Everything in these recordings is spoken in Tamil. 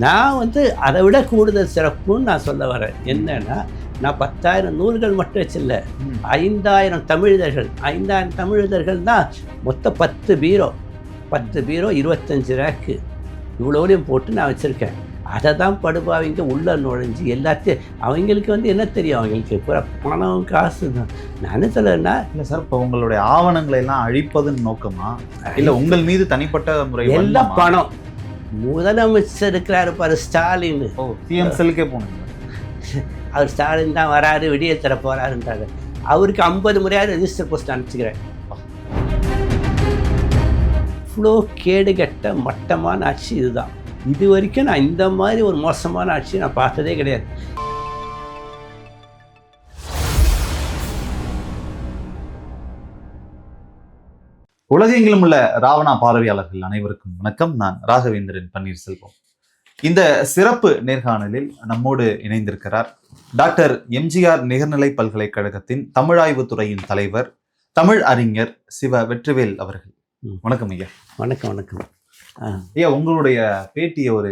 நான் வந்து அதை விட கூடுதல் சிறப்புன்னு நான் சொல்ல வரேன். என்னன்னா, நான் 10,000 நூல்கள் மட்டும் வச்சில்ல, 5,000 தமிழிதழ்கள். 5,000 தமிழிதழ்கள்னா மொத்தம் 10 பீரோ, 10 பீரோ, 25 ரேக்கு, இவ்வளோலையும் போட்டு நான் வச்சுருக்கேன். அதை தான் படுபாவிங்க உள்ளே நுழைஞ்சி எல்லாத்தையும் அவங்களுக்கு வந்து என்ன தெரியும், அவங்களுக்கு பூரா பணம் காசு தான். நான் என்ன சொல்லலைன்னா, இல்லை சார், இப்போ உங்களுடைய ஆவணங்களை எல்லாம் அழிப்பதன் நோக்கமா, இல்லை உங்கள் மீது தனிப்பட்ட முறை எல்லாம் பணம். முதலமைச்சர் இருக்கிறாரு பாரு, ஸ்டாலின். சிஎம் செல்லுக்கே போனீங்க. அவர் ஸ்டாலின் தான் வராரு, விடிய தர போறாருன்றாரு. அவருக்கு 50 முறையாவது ரெஜிஸ்டர் போஸ்ட் அனுப்பிச்சுக்கிறேன். இவ்வளோ கேடுகட்ட மட்டமான ஆட்சி இதுதான். இது வரைக்கும் நான் இந்த மாதிரி ஒரு மோசமான ஆட்சி நான் பார்த்ததே கிடையாது. உலகெங்கிலும் உள்ள ராவணா பார்வையாளர்கள் அனைவருக்கும் வணக்கம். நான் ராகவேந்திரன் பன்னீர்செல்வம். இந்த சிறப்பு நேர்காணலில் நம்மோடு இணைந்திருக்கிறார் டாக்டர் எம்ஜிஆர் நிகர்நிலை பல்கலைக்கழகத்தின் தமிழாய்வு துறையின் தலைவர், தமிழ் அறிஞர் சிவ வெற்றிவேல் அவர்கள். வணக்கம் ஐயா. வணக்கம். வணக்கம் ஐயா, உங்களுடைய பேட்டியை ஒரு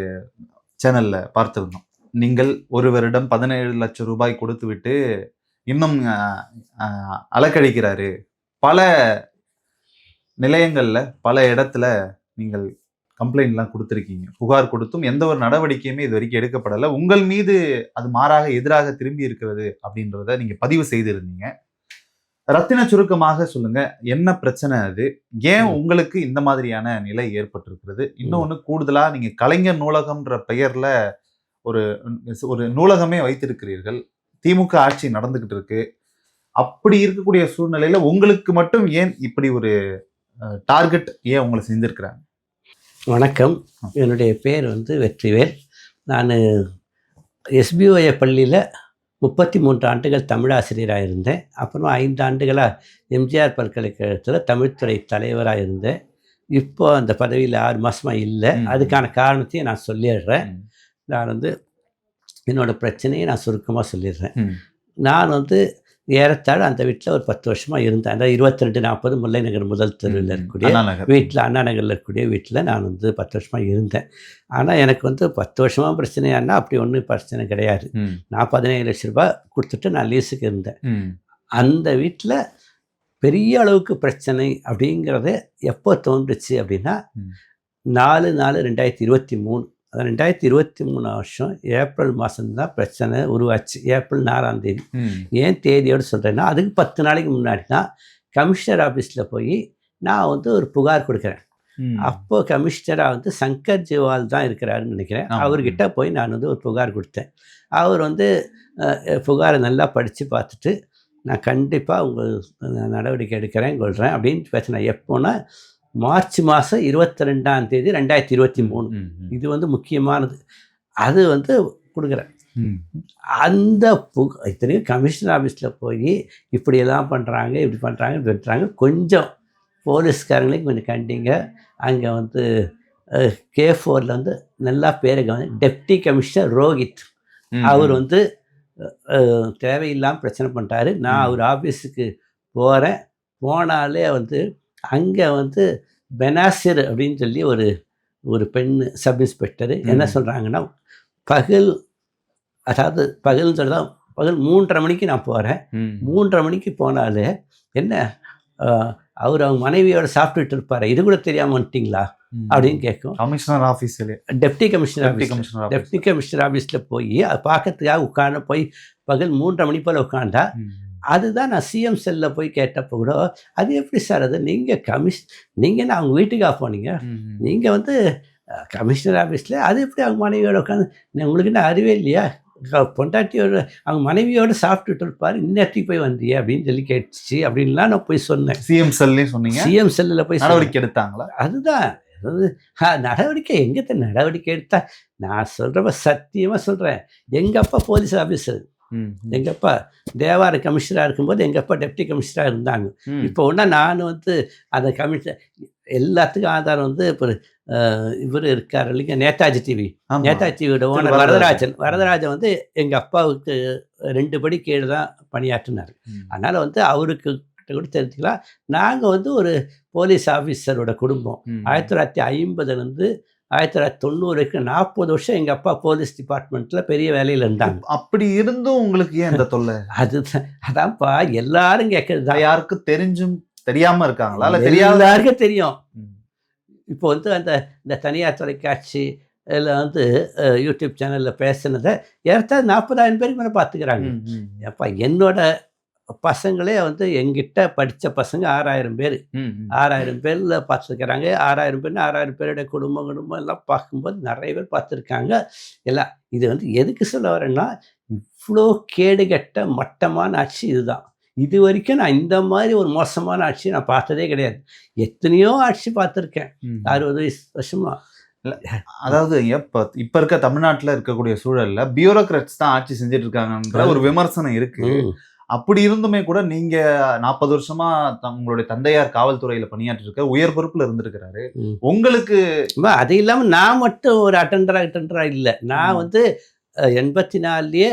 சேனல்ல பார்த்திருந்தோம். நீங்கள் ஒருவரிடம் 17 லட்சம் ரூபாய் கொடுத்து விட்டு இன்னும் அலக்கழிக்கிறாரு. பல நிலையங்கள்ல பல இடத்துல நீங்கள் கம்ப்ளைண்ட்லாம் கொடுத்துருக்கீங்க. புகார் கொடுத்தும் எந்த ஒரு நடவடிக்கையுமே இது வரைக்கும் எடுக்கப்படலை. உங்கள் மீது அது மாறாக எதிராக திரும்பி இருக்கிறது அப்படின்றத நீங்க பதிவு செய்திருந்தீங்க. ரத்தின சுருக்கமாக சொல்லுங்க, என்ன பிரச்சனை அது? ஏன் உங்களுக்கு இந்த மாதிரியான நிலை ஏற்பட்டிருக்கிறது? இன்னொன்னு கூடுதலா, நீங்க கலைஞர் நூலகம்ன்ற பெயர்ல ஒரு நூலகமே வைத்திருக்கிறீர்கள். திமுக ஆட்சி நடந்துகிட்டு இருக்கு. அப்படி இருக்கக்கூடிய சூழ்நிலையில உங்களுக்கு மட்டும் ஏன் இப்படி ஒரு டார்கெட் ஏன் உங்களை செஞ்சிருக்கிறாங்க? வணக்கம். என்னுடைய பேர் வந்து வெற்றிவேல். நான் எஸ்பிஓஏ பள்ளியில் 33 ஆண்டுகள் தமிழாசிரியராக இருந்தேன். அப்புறம் 5 ஆண்டுகளாக எம்ஜிஆர் பல்கலைக்கழகத்தில் தமிழ்துறை தலைவராக இருந்தேன். இப்போ அந்த பதவியில் 6 மாதமாக இல்லை. அதுக்கான காரணத்தையும் நான் சொல்லிடுறேன். நான் வந்து என்னோடய பிரச்சனையை நான் சுருக்கமாக சொல்லிடுறேன். நான் வந்து ஏறத்தாழ அந்த வீட்டில் ஒரு 10 வருஷமாக இருந்தேன். அதாவது 2240 முல்லை நகர் முதல் தெருவில் இருக்கக்கூடிய வீட்டில், அண்ணா நகரில் இருக்கக்கூடிய வீட்டில் நான் வந்து 10 வருஷமாக இருந்தேன். ஆனால் எனக்கு வந்து 10 வருஷமாக பிரச்சனையானா அப்படி ஒன்றும் பிரச்சனை கிடையாது. நான் 17 லட்ச ரூபாய் கொடுத்துட்டு நான் லீஸுக்கு இருந்தேன். அந்த வீட்டில் பெரிய அளவுக்கு பிரச்சனை அப்படிங்கிறத எப்போ தோன்றுச்சு அப்படின்னா 4/4/2023. அது 2023 வருஷம் ஏப்ரல் மாதம்தான் பிரச்சனை உருவாச்சு. ஏப்ரல் 4ஆம் தேதி. ஏன் தேதியோடு சொல்கிறேன்னா, அதுக்கு 10 நாளைக்கு முன்னாடி தான் கமிஷனர் ஆஃபீஸில் போய் நான் வந்து ஒரு புகார் கொடுக்குறேன். அப்போது கமிஷனராக வந்து சங்கர் ஜிவால் தான் இருக்கிறாருன்னு நினைக்கிறேன். அவர்கிட்ட போய் நான் வந்து ஒரு புகார் கொடுத்தேன். அவர் வந்து புகாரை நல்லா படித்து பார்த்துட்டு, நான் கண்டிப்பாக உங்கள் நடவடிக்கை எடுக்கிறேன் கொள்கிறேன் அப்படின்னு பேசினேன். எப்போனா மார்ச் மாதம் 22ஆம் தேதி 2023. இது வந்து முக்கியமானது. அது வந்து கொடுக்குறேன். அந்த இத்தனையும் கமிஷனர் ஆஃபீஸில் போய் இப்படியெல்லாம் பண்ணுறாங்க, இப்படி பண்ணுறாங்க. கொஞ்சம் போலீஸ்காரங்களையும் கொஞ்சம் கண்டிங்க. அங்கே வந்து K4 வந்து நல்லா பேருங்க டெப்டி கமிஷனர் ரோஹித், அவர் வந்து தேவையில்லாமல் பிரச்சனை பண்ணிட்டாரு. நான் அவர் ஆஃபீஸுக்கு போகிறேன். போனாலே வந்து அங்கே வந்து பெனாசிர் அப்படின்னு சொல்லி ஒரு பெண் சப் இன்ஸ்பெக்டரு என்ன சொல்கிறாங்கன்னா, பகல்னு சொல்லதான், பகல் 3:30 மணிக்கு நான் போகிறேன். 3:30 மணிக்கு போனாலே என்ன, அவங்க மனைவியோட சாப்பிட்டுட்டு இருப்பார். இது கூட தெரியாமல் வந்துட்டிங்களா அப்படின்னு கேட்கும். கமிஷனர் ஆஃபீஸில் டெப்டி கமிஷனர் ஆஃபீஸில் போய் அதை பார்க்கறதுக்காக உட்காந்து போய் பகல் 3:30 மணி போல் உட்காந்தா, அதுதான் நான் சிஎம் செல்லில் போய் கேட்டப்போ கூட, அது எப்படி சார், அது நீங்கள் நான் அவங்க வீட்டுக்காக போனீங்க, நீங்கள் வந்து கமிஷனர் ஆஃபீஸில், அது எப்படி அவங்க மனைவியோட உட்காந்து, உங்களுக்கு என்ன அறிவே இல்லையா, பொண்டாட்டியோட அவங்க மனைவியோடு சாப்பிட்டுட்டு இருப்பார், இன்னத்துக்கு போய் வந்தியே அப்படின்னு சொல்லி கேட்டுச்சு அப்படின்லாம் நான் போய் சொன்னேன். சிஎம் செல்லையும் சொன்னீங்க? சிஎம் செல்லில் போய் நடவடிக்கை எடுத்தாங்களா? அதுதான் நடவடிக்கை எங்கே நடவடிக்கை எடுத்தா, நான் சொல்கிறப்ப சத்தியமாக சொல்கிறேன், எங்கள் அப்பா போலீஸ் ஆஃபீஸர், எங்கள் அப்பா தேவார கமிஷனராக இருக்கும்போது எங்கள் அப்பா டெப்டி கமிஷனராக இருந்தாங்க. இப்போ ஒன்றா நான் வந்து அந்த கமிஷனர் எல்லாத்துக்கும் ஆதாரம் வந்து இப்போ இவர் இருக்கார் இல்லைங்க, நேதாஜி டிவியோட ஓனர் வரதராஜன் வந்து எங்கள் அப்பாவுக்கு 2 படி கீழே தான் பணியாற்றினார். அதனால் வந்து அவருக்கு கூட தெரிஞ்சுக்கலாம். நாங்கள் வந்து ஒரு போலீஸ் ஆஃபீஸரோட குடும்பம். 1950 1990க்கு 40 வருஷம் எங்கள் அப்பா போலீஸ் டிபார்ட்மெண்ட்டில் பெரிய வேலையில் இருந்தாங்க. அப்படி இருந்தும் உங்களுக்கு ஏன் இந்த தொல்லை? அதான்ப்பா எல்லாரும் கேட்கறது தான். யாருக்கும் தெரிஞ்சும் தெரியாம இருக்காங்களா? இல்ல தெரியாத எல்லாருக்கும் தெரியும். இப்போ வந்து இந்த தனியார் தொலைக்காட்சி இதில் வந்து யூடியூப் சேனலில் பேசுனதை ஏறத்தாழ 40,000 பேருக்கு மேலே பார்த்துக்கிறாங்க. அப்பா என்னோட பசங்களே வந்து எங்கிட்ட படித்த பசங்க 6,000 பேர். 6,000 பேரில் பார்த்துருக்குறாங்க. 6,000 பேர்னா 6,000 பேருடைய குடும்பம் எல்லாம் பார்க்கும்போது நிறைய பேர் பார்த்துருக்காங்க. எல்லாம் இது வந்து எதுக்கு சொல்ல வரேன்னா, இவ்வளோ கேடுகட்ட மட்டமான ஆட்சி இதுதான். இது வரைக்கும் நான் இந்த மாதிரி ஒரு மோசமான ஆட்சி நான் பார்த்ததே கிடையாது. எத்தனையோ ஆட்சி பார்த்துருக்கேன் 60 வருஷமா. அதாவது இப்ப இருக்க தமிழ்நாட்டில் இருக்கக்கூடிய சூழல்ல பியூரோக்ராட்ஸ் தான் ஆட்சி செஞ்சுட்டு இருக்காங்கன்ற ஒரு விமர்சனம் இருக்கு. அப்படி இருந்துமே கூட நீங்க 40 வருஷமா உங்களுடைய தந்தையார் காவல்துறையில பணியாற்றி இருக்க உயர் பொறுப்புல இருந்திருக்கிறாரு. உங்களுக்கு அது இல்லாம நான் மட்டும் ஒரு அட்டெண்டரா இல்லை. நான் வந்து 84லயே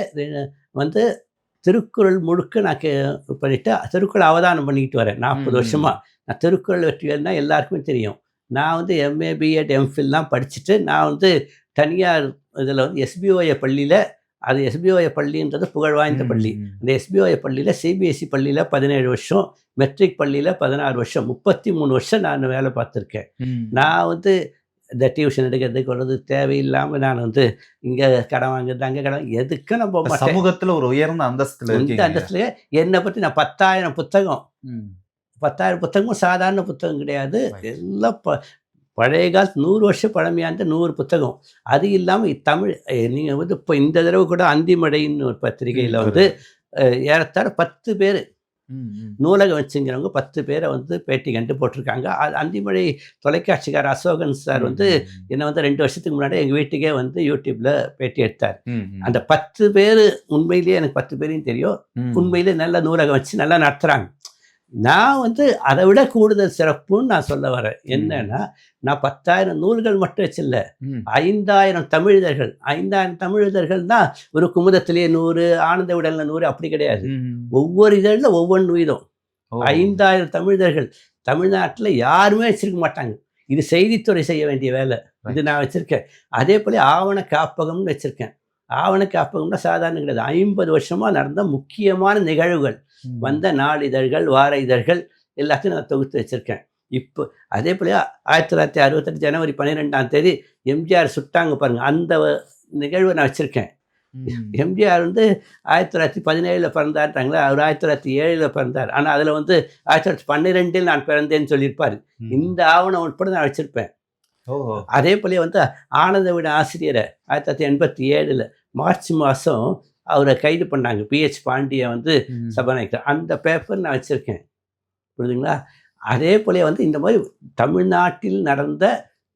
வந்து திருக்குறள் முழுக்க நான் பண்ணிட்டு திருக்குறள் அவதானம் பண்ணிக்கிட்டு வரேன் 40 வருஷமா. நான் திருக்குறள் வெற்றிகள்னா எல்லாருக்குமே தெரியும். நான் வந்து எம்ஏ பிஎட் எம்ஃபில்லாம் படிச்சுட்டு நான் வந்து தனியார் இதில் வந்து எஸ்பிஓஏ பள்ளியில், அது எஸ்பிஓஏ பள்ளின்றது புகழ் வாய்ந்த பள்ளி. அந்த எஸ்பிஓஏ பள்ளியில் சிபிஎஸ்சி பள்ளியில் 17 வருஷம், மெட்ரிக் பள்ளியில் 16 வருஷம், 33 வருஷம் நான் வேலை பார்த்துருக்கேன். நான் வந்து இந்த டியூஷன் எடுக்கிறது கொள்வது தேவையில்லாமல் நான் வந்து இங்கே கடன் வாங்குறது அங்கே கடன் எதுக்கும் நான் போக மாட்டேன். சமூகத்தில் ஒரு உயர்ந்த அந்தஸ்தில் இந்த அந்தஸ்துல என்னை பற்றி நான் 10,000 புத்தகம் 10,000 புத்தகமும் சாதாரண புத்தகம் கிடையாது. எல்லாம் பழைய காலத்து 100 வருஷம் பழமையான 100 புத்தகம். அது இல்லாமல் தமிழ் நீங்கள் வந்து இப்போ இந்த தடவை கூட அந்திமடைன்னு ஒரு பத்திரிகையில் வந்து ஏறத்தாழ 10 பேர் நூலகம் வச்சுங்கிறவங்க 10 பேரை வந்து பேட்டி கண்டு போட்டிருக்காங்க. அந்திமழை தொலைக்காட்சிக்கார அசோகன் சார் வந்து என்னை வந்து 2 வருஷத்துக்கு முன்னாடி எங்கள் வீட்டுக்கே வந்து யூடியூப்ல பேட்டி எடுத்தார். அந்த 10 பேர் உண்மையிலேயே எனக்கு 10 பேரையும் தெரியும். உண்மையிலே நல்ல நூலகம் வச்சு நல்லா நடத்துகிறாங்க. நான் வந்து அதை விட கூடுதல் சிறப்புன்னு நான் சொல்ல வரேன். என்னன்னா, நான் 10,000 நூல்கள் மட்டும் வச்சில்ல, 5,000 தமிழிதழ்கள். 5,000 தமிழிதழ்கள் தான் ஒரு குமுதத்திலேயே 100, ஆனந்த விடல்ல 100 அப்படி கிடையாது. ஒவ்வொரு இதழில் ஒவ்வொன்று வீதம் 5,000 தமிழிதழ்கள். தமிழ்நாட்டில் யாருமே வச்சிருக்க மாட்டாங்க. இது செய்தித்துறை செய்ய வேண்டிய வேலை. இது நான் வச்சிருக்கேன். அதே போல ஆவண காப்பகம்னு வச்சிருக்கேன். ஆவண காப்பகம்னா சாதாரண கிடையாது. 50 வருஷமா நடந்த முக்கியமான நிகழ்வுகள், வந்த நாளிதழ்கள், வார இதழ்கள் எல்லாத்தையும் நான் தொகுத்து வச்சிருக்கேன். இப்போ அதே போல 1968 ஜனவரி 12ஆம் தேதி எம்ஜிஆர் சுட்டாங்க பாருங்க, அந்த நிகழ்வை நான் வச்சிருக்கேன். எம்ஜிஆர் வந்து 1917 பிறந்தார்ட்டாங்களே, அவர் 1907 பிறந்தார். ஆனால் அதில் வந்து 1912 நான் பிறந்தேன்னு சொல்லியிருப்பார். இந்த ஆவணம் உட்பட நான் வச்சிருப்பேன். அதே போல வந்து ஆனந்த விட ஆசிரியரை 1987 மார்ச் மாதம் அவரை கைது பண்ணாங்க. பிஹெச் பாண்டியை வந்து சபாநாயகர். அந்த பேப்பர் நான் வச்சுருக்கேன். புரியுதுங்களா? அதே போல வந்து இந்த மாதிரி தமிழ்நாட்டில் நடந்த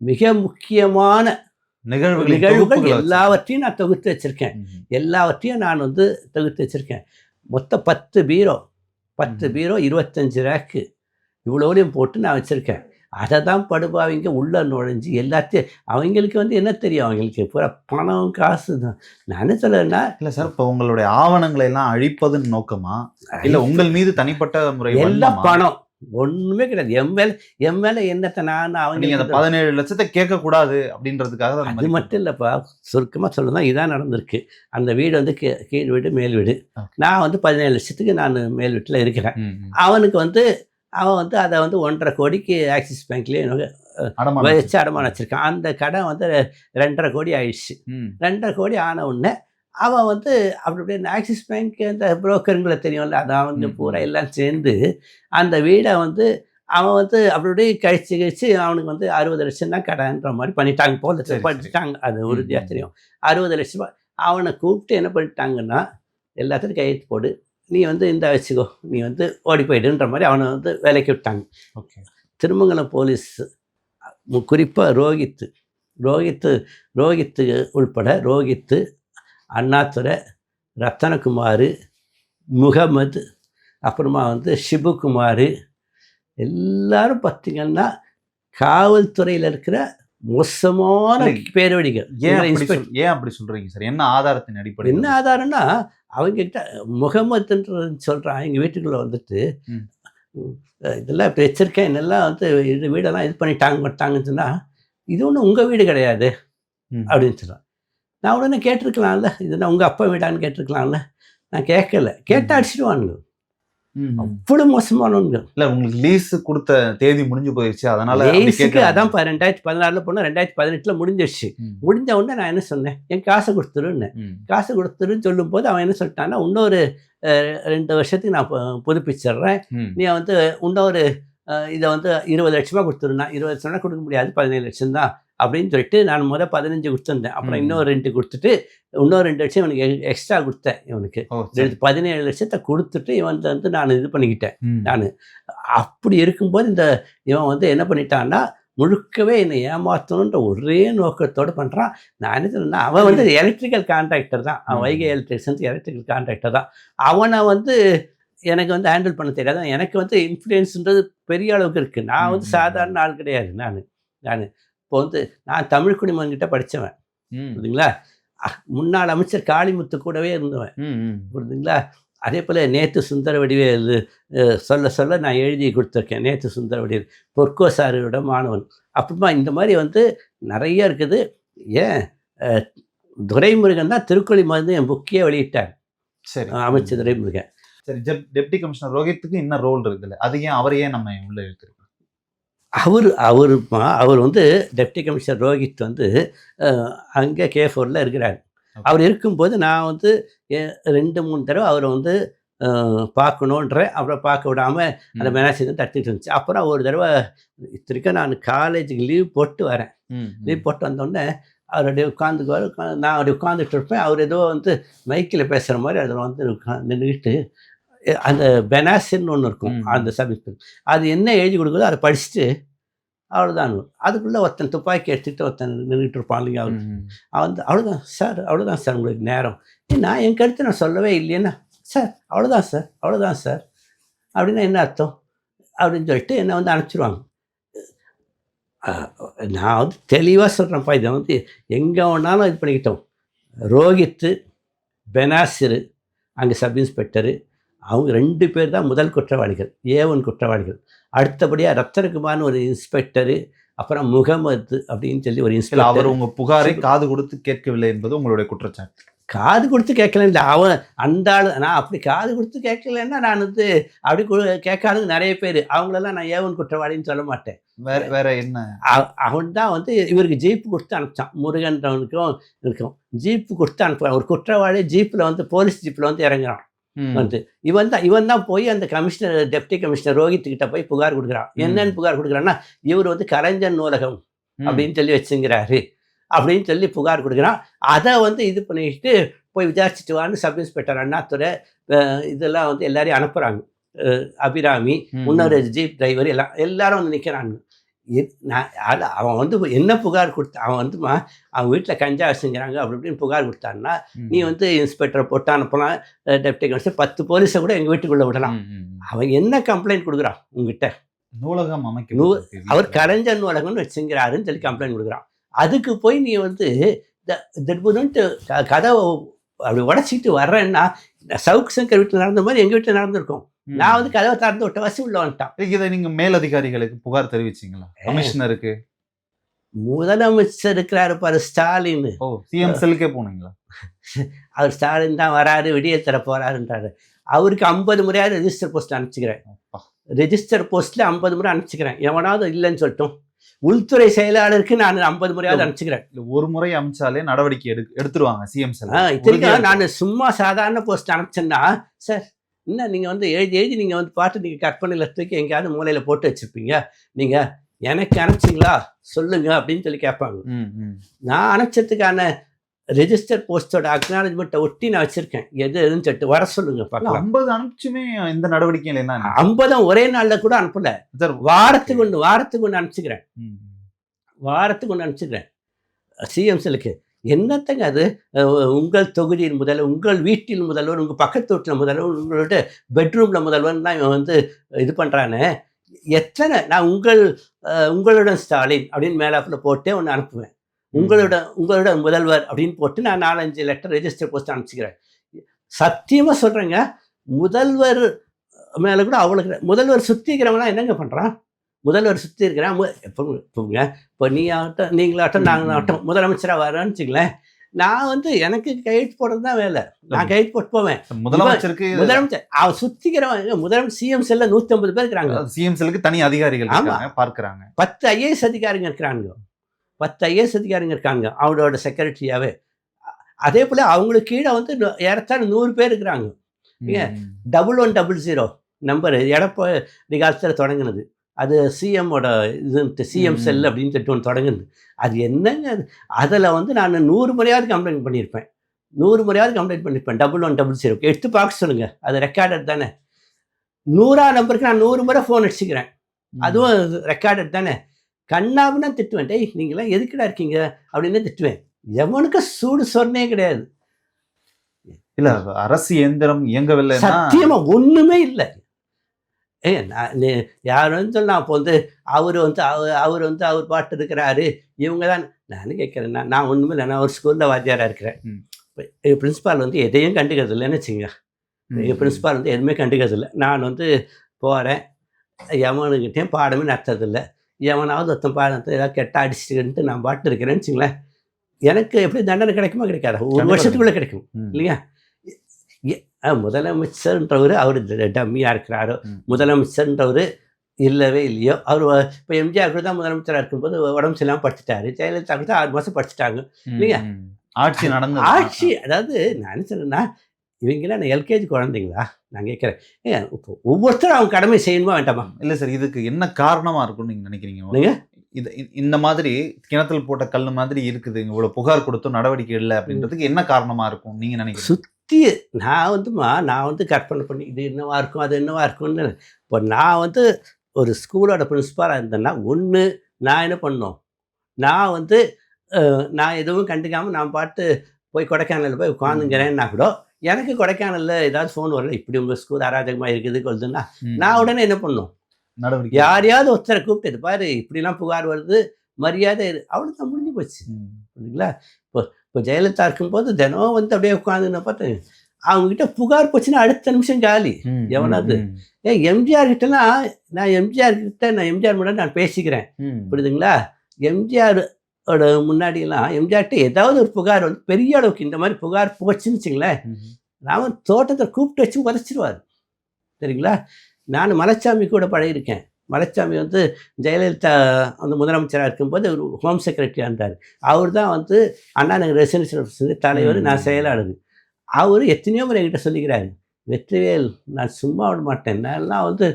மிக முக்கியமான நிகழ்வுகள் எல்லாவற்றையும் நான் தொகுத்து வச்சுருக்கேன். எல்லாவற்றையும் நான் வந்து தொகுத்து வச்சுருக்கேன். மொத்தம் 10 பீரோ 25 ரேக்கு இவ்வளோலையும் போட்டு நான் வச்சுருக்கேன். அதை தான் படுபாவிங்க உள்ள நுழைஞ்சு எல்லாத்தையும் அவங்களுக்கு வந்து என்ன தெரியும், அவங்களுக்கு பூரா பணம் காசு தான். நான் என்ன சொல்லுன்னா, இல்லை சார், இப்போ உங்களுடைய ஆவணங்களை எல்லாம் அழிப்பதுன்னு நோக்கமா, இல்லை உங்கள் மீது தனிப்பட்ட முறை எல்லாம் பணம் ஒன்றுமே கிடையாது. எம் மேலே என்னத்தை நான் அவங்க அந்த 17 லட்சத்தை கேட்கக்கூடாது அப்படின்றதுக்காக தான். அது மட்டும் இல்லைப்பா, சுருக்கமாக சொல்லலாம், இதான் நடந்திருக்கு. அந்த வீடு வந்து கீழ் வீடு மேல் வீடு. நான் வந்து 17 லட்சத்துக்கு நான் மேல் வீட்டில் இருக்கிறேன். அவனுக்கு வந்து அவன் வந்து அதை வந்து 1.5 கோடிக்கு ஆக்சிஸ் பேங்க்லேயே வச்சு அடமானம் வச்சுருக்கான். அந்த கடன் வந்து 2.5 கோடி ஆயிடுச்சு. 2.5 கோடி ஆன உடனே அவன் வந்து அப்படி ஆக்சிஸ் பேங்க் அந்த புரோக்கருங்களை தெரியும்ல, அதை அவங்க பூரா எல்லாம் சேர்ந்து அந்த வீடை வந்து அவன் வந்து அப்படி கழிச்சு அவனுக்கு வந்து 60 லட்சம் தான் கடன்ற மாதிரி பண்ணிட்டாங்க போல பண்ணிட்டாங்க. அது உறுதியாக தெரியும். 60 லட்சம் அவனை கூப்பிட்டு என்ன பண்ணிட்டாங்கன்னா, எல்லாத்துக்கும் கையெழுத்து போடு, நீ வந்து இந்த வச்சுக்கோ, நீ வந்து ஓடி போயிடுன்ற மாதிரி அவனை வந்து வேலைக்கு விட்டாங்க. ஓகே. திருமங்கலம் போலீஸ் குறிப்பாக ரோஹித்து உள்பட ரோஹித்து, அண்ணாதுரை, ரத்தனகுமார், முகமது, அப்புறமா வந்து சிபுகுமார் எல்லாரும் பார்த்திங்கன்னா காவல்துறையில் இருக்கிற மோசமான பேரவடிகள். ஏன் அப்படி சொல்றீங்க சார்? என்ன ஆதாரத்தின் அடிப்படை? என்ன ஆதாரம்னா, அவங்க கிட்ட முகமதுன்ற சொல்கிறான், எங்கள் வீட்டுக்குள்ளே வந்துட்டு இதெல்லாம் இப்போ வச்சிருக்கேன், என்னெல்லாம் வந்து இது வீடெல்லாம் இது பண்ணிட்டாங்கன்னு சொன்னால், இது ஒன்றும் உங்கள் வீடு கிடையாது ம். அப்படின்னு சொல்கிறான். நான் உடனே கேட்டிருக்கலாம்ல, இதுனா உங்கள் அப்பா வீடான்னு கேட்டிருக்கலாம்ல. நான் கேட்கல. கேட்டால் அடிச்சிடுவானுங்க. ம். அவ்வளோ மோசமானவங்க. இல்ல உங்களுக்கு லீஸ் கொடுத்த தேதி முடிஞ்சு போயிடுச்சு, அதனால அப்படி லேஸுக்கு கேட்கறாங்க. அதான் 2016 போனால் 2018 முடிஞ்சிடுச்சு. ம். முடிஞ்ச உடனே நான் என்ன சொன்னேன், என் காசை கொடுத்துருன்னு. ம். காசு கொடுத்துருன்னு சொல்லும்போது அவன் என்ன சொல்லிட்டான்னா, இன்னொரு 2 வருஷத்துக்கு நான் புதுப்பிச்சிடுறேன். ம். நீ வந்து இன்னொரு இதை வந்து 20 லட்சமா கொடுத்துருந்தா. 20 லட்சம்னா கொடுக்க முடியாது, 17 லட்சம் தான் அப்படின்னு சொல்லிட்டு நான் 15 கொடுத்துருந்தேன். அப்புறம் இன்னொரு 2 கொடுத்துட்டு இன்னொரு 2 லட்சம் இவனுக்கு எக்ஸ்ட்ரா கொடுத்தேன். இவனுக்கு ஓ, சரி. 17 லட்சத்தை கொடுத்துட்டு இவன் வந்து நான் இது பண்ணிக்கிட்டேன். ம். நான் அப்படி இருக்கும்போது இவன் வந்து என்ன பண்ணிட்டான்னா, முழுக்கவே என்னை ஏமாற்றணுன்ற ஒரே நோக்கத்தோடு பண்ணுறான். நான் என்ன சொன்னேன்னா, அவன் வந்து எலக்ட்ரிக்கல் கான்ட்ராக்டர் தான். அவன் வைகை எலக்ட்ரிஷியன்ஸ் எலக்ட்ரிக்கல் கான்ட்ராக்டர் தான். அவனை வந்து எனக்கு வந்து ஹேண்டில் பண்ண தெரியாது. எனக்கு வந்து இன்ஃப்ளூயன்ஸுன்றது பெரிய அளவுக்கு இருக்குது. நான் வந்து சாதாரண ஆள் கிடையாது. நான் இப்போ வந்து நான் தமிழ் குடிமகன்கிட்ட படித்தவன், புரியுதுங்களா? முன்னாள் அமைச்சர் காளிமுத்து கூடவே இருந்தவன், புரியுதுங்களா? அதே போல் நேற்று சுந்தர வடிவேல் சொல்ல சொல்ல நான் எழுதி கொடுத்துருக்கேன். நேற்று சுந்தர வடிவேல் பொற்கோ சாரோட மாணவன். அப்புறமா இந்த மாதிரி வந்து நிறைய இருக்குது. ஏன் துரைமுருகன் தான் திருக்கொளி மருந்து என் புக்கையே வெளியிட்டார். சரி, அமைச்சர் துரைமுருகன். சரி. டெப்டி கமிஷனர் ரோஹித்துக்கு என்ன ரோல் இருக்குல்ல, அது ஏன் அவரை ஏன் நம்ம உள்ள இழுத்துருக்கோம்? அவர் வந்து டெப்டி கமிஷனர் ரோஹித் வந்து அங்கே K4ல இருக்கிறார். அவர் இருக்கும்போது நான் வந்து 2-3 தடவை அவரை வந்து பார்க்கணுன்றேன். அப்புறம் பார்க்க விடாமல் அந்த மெனாசின்னு தட்டிட்டு இருந்துச்சு. அப்புறம் ஒரு தடவை இத்தனைக்கும் நான் காலேஜுக்கு லீவ் போட்டு வரேன். லீவ் போட்டு வந்தோடனே அவர் அப்படியே உட்காந்துக்குவார். நான் அப்படி உட்காந்துட்டு இருப்பேன். அவர் ஏதோ வந்து மைக்கில் பேசுகிற மாதிரி அதில் வந்து நின்றுக்கிட்டு அந்த பெனாசின்னு ஒன்று இருக்கும், அந்த சப்ஜெக்ட். அது என்ன எழுதி கொடுக்குதோ அதை படிச்சுட்டு அவ்வளோதான். அதுக்குள்ளே ஒருத்தன் துப்பாக்கி எடுத்துகிட்டு ஒருத்தன் நின்றுட்டு இருப்பான் இல்லைங்க. அவன் வந்து அவ்வளோதான் சார் உங்களுக்கு நேரம். நான் என் கருத்து நான் சொல்லவே இல்லைன்னா, சார் அவ்வளோதான் சார் அப்படின்னா என்ன அர்த்தம் அப்படின்னு சொல்லிட்டு என்னை வந்து அனுப்பிச்சிடுவாங்க. நான் வந்து தெளிவாக சொல்கிறேன்ப்பா, இதை வந்து எங்கே வேணாலும் இது பண்ணிக்கிட்டோம். ரோஹித்து, பெனாசிரு, அங்கே சப் இன்ஸ்பெக்டரு, அவங்க 2 பேர் தான் முதல் குற்றவாளிகள், A1 குற்றவாளிகள். அடுத்தபடியாக ரத்தனகுமார்னு ஒரு இன்ஸ்பெக்டரு, அப்புறம் முகமது அப்படின்னு சொல்லி ஒரு இன்ஸ்பெக்டர். அவர் உங்கள் புகாரை காது கொடுத்து கேட்கவில்லை என்பது உங்களுடைய குற்றச்சாட்டு. காது கொடுத்து கேட்கல இல்லை, அவன் அந்த ஆள். நான் அப்படி காது கொடுத்து கேட்கலன்னா நான் வந்து அப்படி கேட்காதது நிறைய பேர். அவங்களெல்லாம் நான் A1 குற்றவாளின்னு சொல்ல மாட்டேன். வேற என்ன? அவன் தான் வந்து இவருக்கு ஜீப்பு கொடுத்து அனுப்பிச்சான். முருகன்றவனுக்கும் இருக்கும் ஜீப்பு கொடுத்து அனுப்புவான். ஒரு குற்றவாளி ஜீப்பில் வந்து போலீஸ் ஜீப்பில் வந்து இறங்குறான். வந்து இவன் தான் போய் அந்த கமிஷனர், டெப்டி கமிஷனர் ரோஹித் கிட்ட போய் புகார் கொடுக்குறான். என்னன்னு புகார் கொடுக்குறான்னா, இவர் வந்து கலைஞர் நூலகம் அப்படின்னு சொல்லி வச்சுங்கிறாரு அப்படின்னு சொல்லி புகார் கொடுக்குறான். அதை வந்து இது பண்ணிட்டு போய் விசாரிச்சுட்டு வான்னு சப் இன்ஸ்பெக்டர் அண்ணாதுரை இதெல்லாம் வந்து எல்லாரையும் அனுப்புகிறாங்க. அபிராமி, முன்னொரு ஜீப் டிரைவர் எல்லாரும் வந்து நிற்கிறாங்க. அவன் வந்து என்ன புகார் கொடுத்தான், அவன் வந்துமா அவன் வீட்டில் கஞ்சா வச்சுங்கிறாங்க அப்படி இப்படின்னு புகார் கொடுத்தான்னா, நீ வந்து இன்ஸ்பெக்டரை போட்டு அனுப்பலாம், டெப்டி கமிஷனர் 10 போலீஸை கூட எங்கள் வீட்டுக்குள்ளே விடலாம். அவன் என்ன கம்ப்ளைண்ட் கொடுக்குறான் உங்ககிட்ட? நூலகம் அமைக்க அவர் கலைஞர் நூலகம்னு வச்சுங்கிறாருன்னு சொல்லி கம்ப்ளைண்ட் கொடுக்குறான். அதுக்கு போய் நீ வந்து கதவை அப்படி உடச்சிக்கிட்டு வர்றேன்னா, சவுக் சங்கர் வீட்டில் நடந்த மாதிரி எங்கள் வீட்டில் நடந்திருக்கும். நான் வந்து கதவை திறந்து விட்ட வசி உள்ள வந்துட்டான். இதை நீங்க மேலதிகாரிகளுக்கு புகார் தெரிவிச்சீங்களா? கமிஷனருக்கு? முதலமைச்சர் இருக்கிறாரு பாரு, ஸ்டாலின். சிஎம் செல்லுக்கே போனீங்களா? அவர் ஸ்டாலின் தான் வராரு, விடியல் தர போறாருன்றாரு. அவருக்கு 50 முறையாவது ரெஜிஸ்டர் போஸ்ட் அனுப்பிச்சுக்கிறேன். ரெஜிஸ்டர் போஸ்ட்ல 50 முறை அனுப்பிச்சுக்கிறேன். எவனாவது இல்லைன்னு சொல்லட்டும். உள்துறை செயலாளருக்கு நான் 50 முறையாவது அனுப்பிச்சுக்கிறேன். ஒரு முறை அனுப்பிச்சாலே நடவடிக்கை எடுத்துருவாங்க சிஎம் செல். இத்தனைக்கும் நான் சும்மா சாதாரண போஸ்ட் அனுப்பிச்சேன்னா, சார் என்ன நீங்கள் வந்து எழுதி நீங்கள் வந்து பாட்டு நீங்கள் கற்பனையில் தூக்கி எங்கேயாவது மூலையில் போட்டு வச்சுருப்பீங்க, நீங்கள் எனக்கு அனுப்பிச்சிங்களா சொல்லுங்க அப்படின்னு சொல்லி கேட்பாங்க. நான் அனுப்பிச்சதுக்கான ரெஜிஸ்டர் போஸ்டோட அக்னாலஜ்மெண்ட்டை ஒட்டி நான் வச்சுருக்கேன். எதுன்னு சொல்லிட்டு வர சொல்லுங்க பார்க்கலாம். 50 அனுப்பிச்சுமே இந்த நடவடிக்கையில் என்ன? 50 ஒரே நாளில் கூட அனுப்பல, வாரத்துக்கு ஒன்று அனுப்பிச்சுக்கிறேன். வாரத்துக்கு ஒன்று அனுப்பிச்சுக்கிறேன் சிஎம் செல்லுக்கு. என்னத்தங்க அது? உங்கள் தொகுதியின் முதல்வர், உங்கள் வீட்டில் முதல்வர், உங்கள் பக்கத்து வீட்டில் முதல்வர், உங்களோட பெட்ரூமில் முதல்வர்லாம் இவன் வந்து இது பண்ணுறானே. எத்தனை நான் உங்களுடன் ஸ்டாலின் அப்படின்னு மேலாப்பில் போட்டே ஒன்று அனுப்புவேன். உங்களோட முதல்வர் அப்படின்னு போட்டு நான் 4-5 லெட்டர் ரெஜிஸ்டர் போஸ்ட் அனுப்பிச்சிக்கிறேன். சத்தியமாக சொல்கிறேங்க, முதல்வர் மேலே கூட அவ்வளோ முதல்வர் சுத்திக்கிறவனா என்னங்க பண்ணுறான்? முதல்வர் சுற்றி இருக்கிறேன். இப்போ நீ ஆகட்டும், நீங்களாகட்டும், நாங்களாகட்டும் முதலமைச்சராக வரேன்னு வச்சுங்களேன், நான் வந்து எனக்கு கையெழுத்து போடுறது தான் வேலை. நான் கையெழுத்து போட்டு போவேன். முதலமைச்சர் அவன் சுத்திக்கிறவன். முதலமைச்சர் சிஎம் செல்ல 150 பேர் இருக்கிறாங்க. சிஎம் செல்லுக்கு தனி அதிகாரிகள் பார்க்கிறாங்க. 10 ஐஏஎஸ் அதிகாரிங்க இருக்கிறாங்க. 10 ஐஏஎஸ் அதிகாரிங்க இருக்காங்க அவங்களோட செக்ரட்டரியாவே. அதே போல அவங்களுக்கு கீழே வந்து ஏறத்தாழ 100 பேர் இருக்கிறாங்க. 1100 நம்பர் எடப்பாடி காலத்தில் தொடங்கினது. அது சிஎம்மோட இது சிஎம் செல் அப்படின்னு சொல்லிட்டு ஒன்று தொடங்குது. அது என்னங்க அது? அதில் வந்து நான் 100 முறையாவது கம்ப்ளைண்ட் பண்ணியிருப்பேன். 100 முறையாவது கம்ப்ளைண்ட் பண்ணியிருப்பேன். 1100 எடுத்து பார்க்க சொல்லுங்க. அது ரெக்கார்டட் தானே. 100ஆம் நம்பருக்கு நான் 100 முறை ஃபோன் அடிச்சுக்கிறேன். அதுவும் ரெக்கார்டட் தானே. கண்ணாவுன்னா திட்டுவேன். டேய் நீங்களாம் எதுக்குடா இருக்கீங்க அப்படின்னு திட்டுவேன். எவனுக்கு சூடு சொன்னே கிடையாது. இல்ல அரசு இயந்திரம் இயங்கவில்லை, சத்தியமா ஒண்ணுமே இல்லை. யாரும் சொல்லலாம். அப்போ வந்து அவர் பாட்டு இருக்கிறாரு, இவங்க தான். நான் கேட்குறேன், நான் ஒன்றுமே இல்லை. நான் ஒரு ஸ்கூலில் வாத்தியாராக இருக்கிறேன். எங்கள் பிரின்ஸிபால் வந்து எதையும் கண்டுக்கிறது இல்லைன்னு வச்சுங்க. எங்கள் பிரின்ஸிபால் வந்து எதுவுமே கண்டுக்கிறது இல்லை. நான் வந்து போகிறேன், எவனுக்கிட்டேயும் பாடமே நடத்துறதில்லை. எவனாவது ஒருத்தன் பாடத்தை ஏதாவது கெட்ட அடிச்சுட்டு நான் பாட்டு இருக்கிறேன்னு வச்சுங்களேன், எனக்கு எப்படி தண்டனை கிடைக்குமா கிடைக்காதா? ஒரு வருஷத்துக்குள்ளே கிடைக்கும் இல்லையா? முதலமைச்சர்ன்றவர் அவர் டம்மியாக இருக்கிறாரோ, முதலமைச்சர்ன்றவர் இல்லவே இல்லையோ. அவர் இப்போ எம்ஜிஆர் கூட தான் முதலமைச்சராக இருக்கும்போது உடம்பு சரியில்லாமல் படிச்சுட்டாரு. ஜெயலலிதா கூட 6 மாதம் படிச்சுட்டாங்க இல்லையா? ஆட்சி நடந்த ஆட்சி. அதாவது நான் என்ன சொன்னேன்னா, இவங்களாம் நான் எல்கேஜி குழந்தைங்களா? நான் கேட்குறேன், இப்போ ஒவ்வொருத்தரும் அவங்க கடமை செய்யணுமா வேண்டாமா? இல்லை சார், இதுக்கு என்ன காரணமாக இருக்கும்னு நீங்கள் நினைக்கிறீங்க? இது இந்த மாதிரி கிணத்துல போட்ட கல் மாதிரி இருக்குது, இவ்வளோ புகார் கொடுத்தும் நடவடிக்கை இல்லை அப்படின்றதுக்கு என்ன காரணமாக இருக்கும் நீங்கள் நினைக்கிறீங்க? சுற்றி நான் வந்து கற்பனை பண்ணி இது என்னவா இருக்கும், அது என்னவா இருக்கும்னு. இப்போ நான் வந்து ஒரு ஸ்கூலோட பிரின்சிபாலாக இருந்தேன்னா, ஒன்று நான் என்ன பண்ணோம், நான் வந்து நான் எதுவும் கண்டுக்காமல் நான் பாட்டு போய் கொடைக்கானலில் போய் உட்காந்துங்கிறேன்னா கூட, எனக்கு கொடைக்கானலில் ஏதாவது ஃபோன் வரல, இப்படி உங்கள் ஸ்கூல் அராஜகமாக இருக்குது கொள்ளுதுன்னா, நான் உடனே என்ன பண்ணோம், நடவடிக்கை யாரையாவது ஒருத்தரை கூப்பிட்டு பாரு இப்படிலாம் புகார் வருது, மரியாதை அவ்வளோதான், முடிஞ்சு போச்சு இல்லைங்களா? இப்போ ஜெயலலிதா இருக்கும்போது தினம் வந்து அப்படியே உட்காந்துன்னு பார்த்து அவங்ககிட்ட புகார் போச்சுன்னா அடுத்த நிமிஷம் காலி எவனாவது. எம்ஜிஆர் கிட்டலாம் நான் எம்ஜிஆர் முன்னாடி நான் பேசிக்கிறேன், புரியுதுங்களா? எம்ஜிஆரோட முன்னாடியெல்லாம் எம்ஜிஆர்கிட்ட ஏதாவது ஒரு புகார் வந்து பெரிய அளவுக்கு இந்த மாதிரி புகார் போச்சுன்னு வச்சுங்களேன், நான் தோட்டத்தை கூப்பிட்டு வச்சு உதச்சிடுவார் சரிங்களா? நான் மலைச்சாமி கூட பழகிருக்கேன். மலைச்சாமி வந்து ஜெயலலிதா வந்து முதலமைச்சராக இருக்கும்போது ஒரு ஹோம் செக்ரட்டரியாக இருந்தார். அவர் தான் வந்து அண்ணா நகர் ரெசிடென்சியல் தலைவர், நான் செயலாளர். அவர் எத்தனையோ முறை என்கிட்ட சொல்லிக்கிறாரு, வெற்றிவேல் நான் சும்மா விட மாட்டேன், நான்லாம் வந்து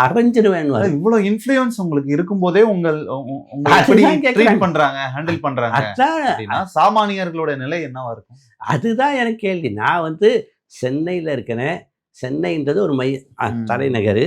அரைஞ்சிடுவேன். இவ்வளோ இன்ஃப்ளூயன்ஸ் உங்களுக்கு இருக்கும்போதே ஹேண்டில் பண்றாங்க, சாமானியர்களோட நிலை என்னவா இருக்கும்? அதுதான் எனக்கு கேள்வி. நான் வந்து சென்னையில் இருக்கிறேன். சென்னைன்றது ஒரு தலைநகர்.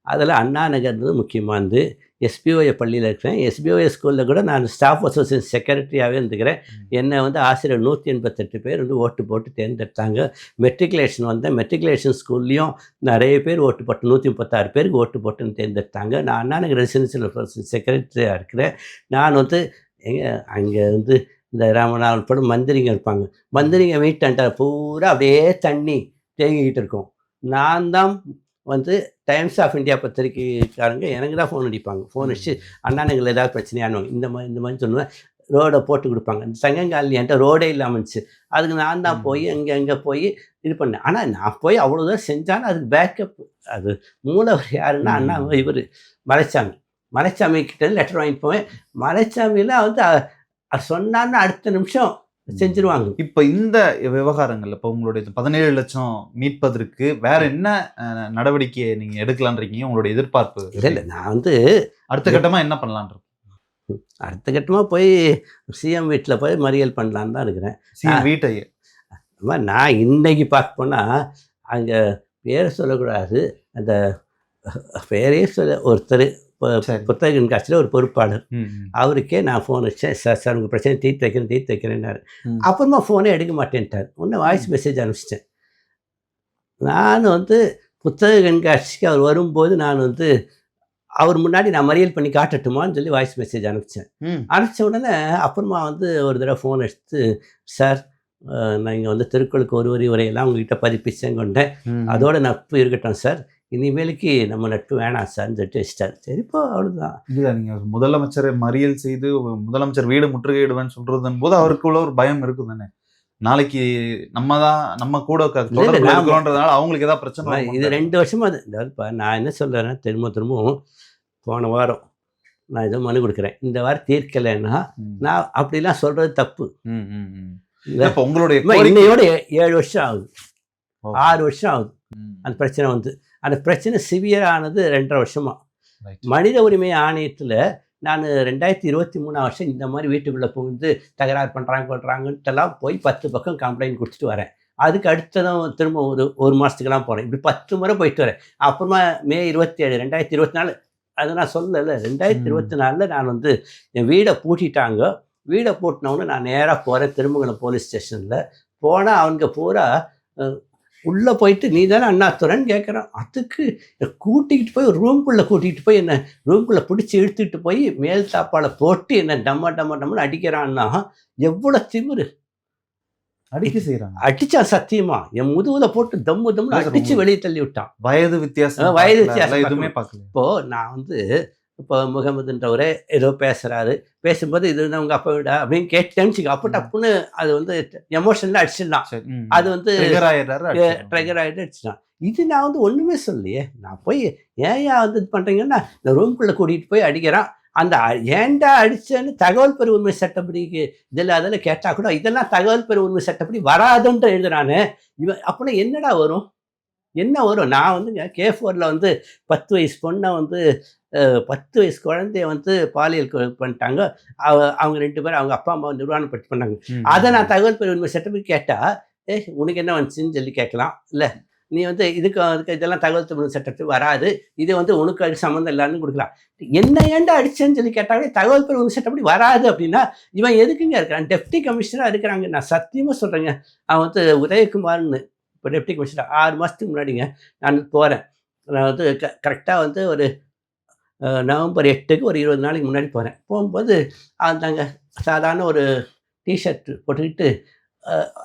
அதில் அண்ணா நகர்ன்றது முக்கியமானது. எஸ்பிஓஏ பள்ளியில் இருக்கிறேன். எஸ்பிஓஏ ஸ்கூலில் கூட நான் ஸ்டாஃப் அசோசியேஷன் செக்ரட்டரியாகவே இருந்துக்கிறேன். என்னை வந்து ஆசிரியர் 188 பேர் வந்து ஓட்டு போட்டு தேர்ந்தெடுத்தாங்க. மெட்ரிகுலேஷன் வந்தேன். மெட்ரிகுலேஷன் ஸ்கூல்லையும் நிறைய பேர் ஓட்டு போட்டு 136 பேருக்கு ஓட்டு போட்டுன்னு தேர்ந்தெடுத்தாங்க. நான் அண்ணா நகர் ரெசிடென்சியல் செக்ரட்டரியாக இருக்கிறேன். நான் வந்து அங்கே வந்து இந்த ராமநாதன் படம் மந்திரிங்க இருப்பாங்க. மந்திரிங்க வீட்டாண்ட பூரா அப்படியே தண்ணி தேங்கிக்கிட்டு இருக்கும். நான் தான் வந்து டைம்ஸ் ஆஃப் இந்தியா பத்திரிக்கைக்காரங்க எனக்கு தான் ஃபோன் அடிப்பாங்க. ஃபோன் அடிச்சு அண்ணாநகரில் ஏதாவது பிரச்சனையானுவாங்க, இந்த மாதிரி சொல்லுவேன். ரோடை போட்டு கொடுப்பாங்க. இந்த சங்கங்காலனி என்கிட்ட ரோடே இல்லாமல் இருந்துச்சு. அதுக்கு நான் தான் போய் அங்கே போய் இது பண்ணேன். ஆனால் நான் போய் அவ்வளோதான் செஞ்சாலும் அதுக்கு பேக்கப், அது மூலவர் யாருன்னா அண்ணா இவர் மலைச்சாமி கிட்ட லெட்டர் வாங்கிட்டு போவேன். மலைச்சாமியில் வந்து சொன்னான்னு அடுத்த நிமிஷம் செஞ்சிருவாங்க. இப்போ இந்த விவகாரங்கள் இப்போ உங்களுடைய 17 லட்சம் மீட்பதற்கு வேற என்ன நடவடிக்கையை நீங்க எடுக்கலான் இருக்கீங்க? உங்களுடைய எதிர்பார்ப்பு? இல்லை, நான் வந்து அடுத்த கட்டமா என்ன பண்ணலான் இருக்கேன்? அடுத்த கட்டமாக போய் சிஎம் வீட்டில் போய் மறியல் பண்ணலான்னு தான் இருக்கிறேன். சிஎம் வீட்டையே நான் இன்னைக்கு பார்க்க போனால் அங்கே பேரை சொல்லக்கூடாது, அந்த பேரே சொல்ல ஒருத்தர் புத்தக கண்காட்சியில் ஒரு பொறுப்பாளர், அவருக்கே நான் ஃபோன் வச்சேன். சார் உங்கள் பிரச்சனை தீர்த்து வைக்கிறேன்னாரு. அப்புறமா ஃபோனே எடுக்க மாட்டேன்ட்டார். ஒன்று வாய்ஸ் மெசேஜ் அனுப்பிச்சிட்டேன். நான் வந்து புத்தக கண்காட்சிக்கு அவர் வரும்போது நான் வந்து அவர் முன்னாடி நான் மறியல் பண்ணி காட்டட்டுமான்னு சொல்லி வாய்ஸ் மெசேஜ் அனுப்பிச்சேன். அனுப்பிச்ச உடனே அப்புறமா வந்து ஒரு தடவை ஃபோன் எடுத்து, சார் நான் இங்கே வந்து திருக்குறளுக்கு ஒரு வரி உரையெல்லாம் உங்ககிட்ட பதிப்பிச்சேன் கொண்டேன், அதோட நட்பு இருக்கட்டும் சார், இனிமேலுக்கு நம்ம நட்பு வேணாம் சார்ன்னு சொல்லிட்டு வச்சிட்டாரு. சரிப்போ அவ்வளோதான். இல்ல நீங்க முதலமைச்சரை மறியல் செய்து முதலமைச்சர் வீடு முற்றுகையிடுவேன்னு சொல்றதன் போது அவருக்குள்ள ஒரு பயம் இருக்கும் தானே. நாளைக்கு நம்ம கூட தொடர்புல நான் இருக்கிறோன்றதுனால அவங்களுக்கு ஏதாவது பிரச்சனை இது வருமா? 2 வருஷமா அது அதாவதுப்பா நான் என்ன சொல்றேன்னா திரும்பவும் போன வாரம் நான் ஏதோ மனு கொடுக்குறேன். இந்த வாரம் தீர்க்கலைன்னா நான் அப்படிலாம் சொல்றது தப்பு. இப்ப உங்களுடைய இன்னையோட 7 வருஷம் ஆகுது, ஓ. 6 வருஷம் ஆகுது அந்த பிரச்சனை வந்து. அந்த பிரச்சனை சிவியர் ஆனது 2.5 வருஷமா. Right. மனித உரிமை ஆணையத்தில் நான் 2023 வருஷம் இந்த மாதிரி வீட்டுக்குள்ளே புகுந்து தகராறு பண்ணுறாங்க கொள்றாங்கன்ட்டுலாம் போய் 10 பக்கம் கம்ப்ளைண்ட் கொடுத்துட்டு வரேன். அதுக்கு அடுத்ததும் திரும்ப ஒரு மாதத்துக்கெல்லாம் போனேன். இப்படி 10 முறை போயிட்டு வரேன். அப்புறமா மே 27 2024 அதை நான் சொல்லலை, 2024 நான் வந்து என் வீடை பூட்டிட்டாங்க. வீடை பூட்டினவுன்னு நான் நேராக போகிறேன் திருமங்கலம் போலீஸ் ஸ்டேஷனில். போனால் அவங்க பூரா உள்ளே போயிட்டு நீ தானே அண்ணாதுரைன்னு கேட்குறான். அதுக்கு கூட்டிகிட்டு போய் ரூம்குள்ளே கூட்டிகிட்டு போய் என்ன ரூம்குள்ளே பிடிச்சி இழுத்துக்கிட்டு போய் மேல் தாப்பால் போட்டு என்ன டம்மன்னு அடிக்கிறான்னா எவ்வளோ திமிரு. அடிக்க செய்யறாங்க. அடிச்சான் சத்தியமா. என் முதுகுல போட்டு தம்மு அடிச்சு வெளியே தள்ளி விட்டான். வயது வித்தியாசம் எதுவுமே பார்க்கல. இப்போ நான் வந்து இப்போ முகமதுன்றவரே ஏதோ பேசும்போது இது வந்து உங்க அப்பா விடா அப்படின்னு கேட்டேன்னு அப்போ டப்புன்னு அது வந்து எமோஷன்ல அடிச்சிடலாம். அது வந்து ட்ரிகர் ஆகிட்டு அடிச்சிடலாம். இது நான் வந்து ஒண்ணுமே சொல்லியே. நான் போய் ஏன் வந்து இது பண்றீங்கன்னா இந்த ரூம்குள்ள கூட்டிகிட்டு போய் அடிக்கிறான். அந்த ஏண்டா அடிச்சேன்னு தகவல் பெரு உரிமை சட்டப்படிக்கு அதெல்லாம் கேட்டால் கூட இதெல்லாம் தகவல் பெரு உரிமை சட்டப்படி வராதுன்ற எழுதுறானே இவன். அப்படின்னா என்னடா வரும், என்ன வரும்? நான் வந்துங்க K4ல வந்து 10 வயசு பொண்ணை வந்து 10 வயசு குழந்தைய வந்து பாலியல் பண்ணிட்டாங்க. அவங்க 2 பேரும் அவங்க அப்பா அம்மா நிர்வாணப்படுத்தி பண்ணாங்க. அதை நான் தகவல் பெரு உரிமை சட்டப்படி கேட்டால் உனக்கு என்ன வந்துச்சுன்னு சொல்லி கேட்கலாம். இல்லை நீ வந்து இதுக்கு இதெல்லாம் தகவல் பெரு சட்டத்துக்கு வராது, இது வந்து உனக்கு அது சம்மந்தம் இல்லைன்னு கொடுக்கலாம். என்ன ஏண்டா அடிச்சேன்னு சொல்லி கேட்டாலே தகவல் பெரு உரிமை சட்டப்படி வராது அப்படின்னா இவன் எதுக்குங்க இருக்கிறான்? டெப்டி கமிஷனராக இருக்கிறாங்க. நான் சத்தியமாக சொல்கிறேங்க. அவன் வந்து உதயகுமார்னு இப்போ டெப்டி கமிஷனர் 6 மாதத்துக்கு முன்னாடிங்க நான் போகிறேன். நான் வந்து கரெக்டாக வந்து ஒரு நவம்பர் 8க்கு ஒரு 20 நாளைக்கு முன்னாடி போகிறேன். போகும்போது அந்தாங்க சாதாரண ஒரு டிஷர்ட் போட்டுக்கிட்டு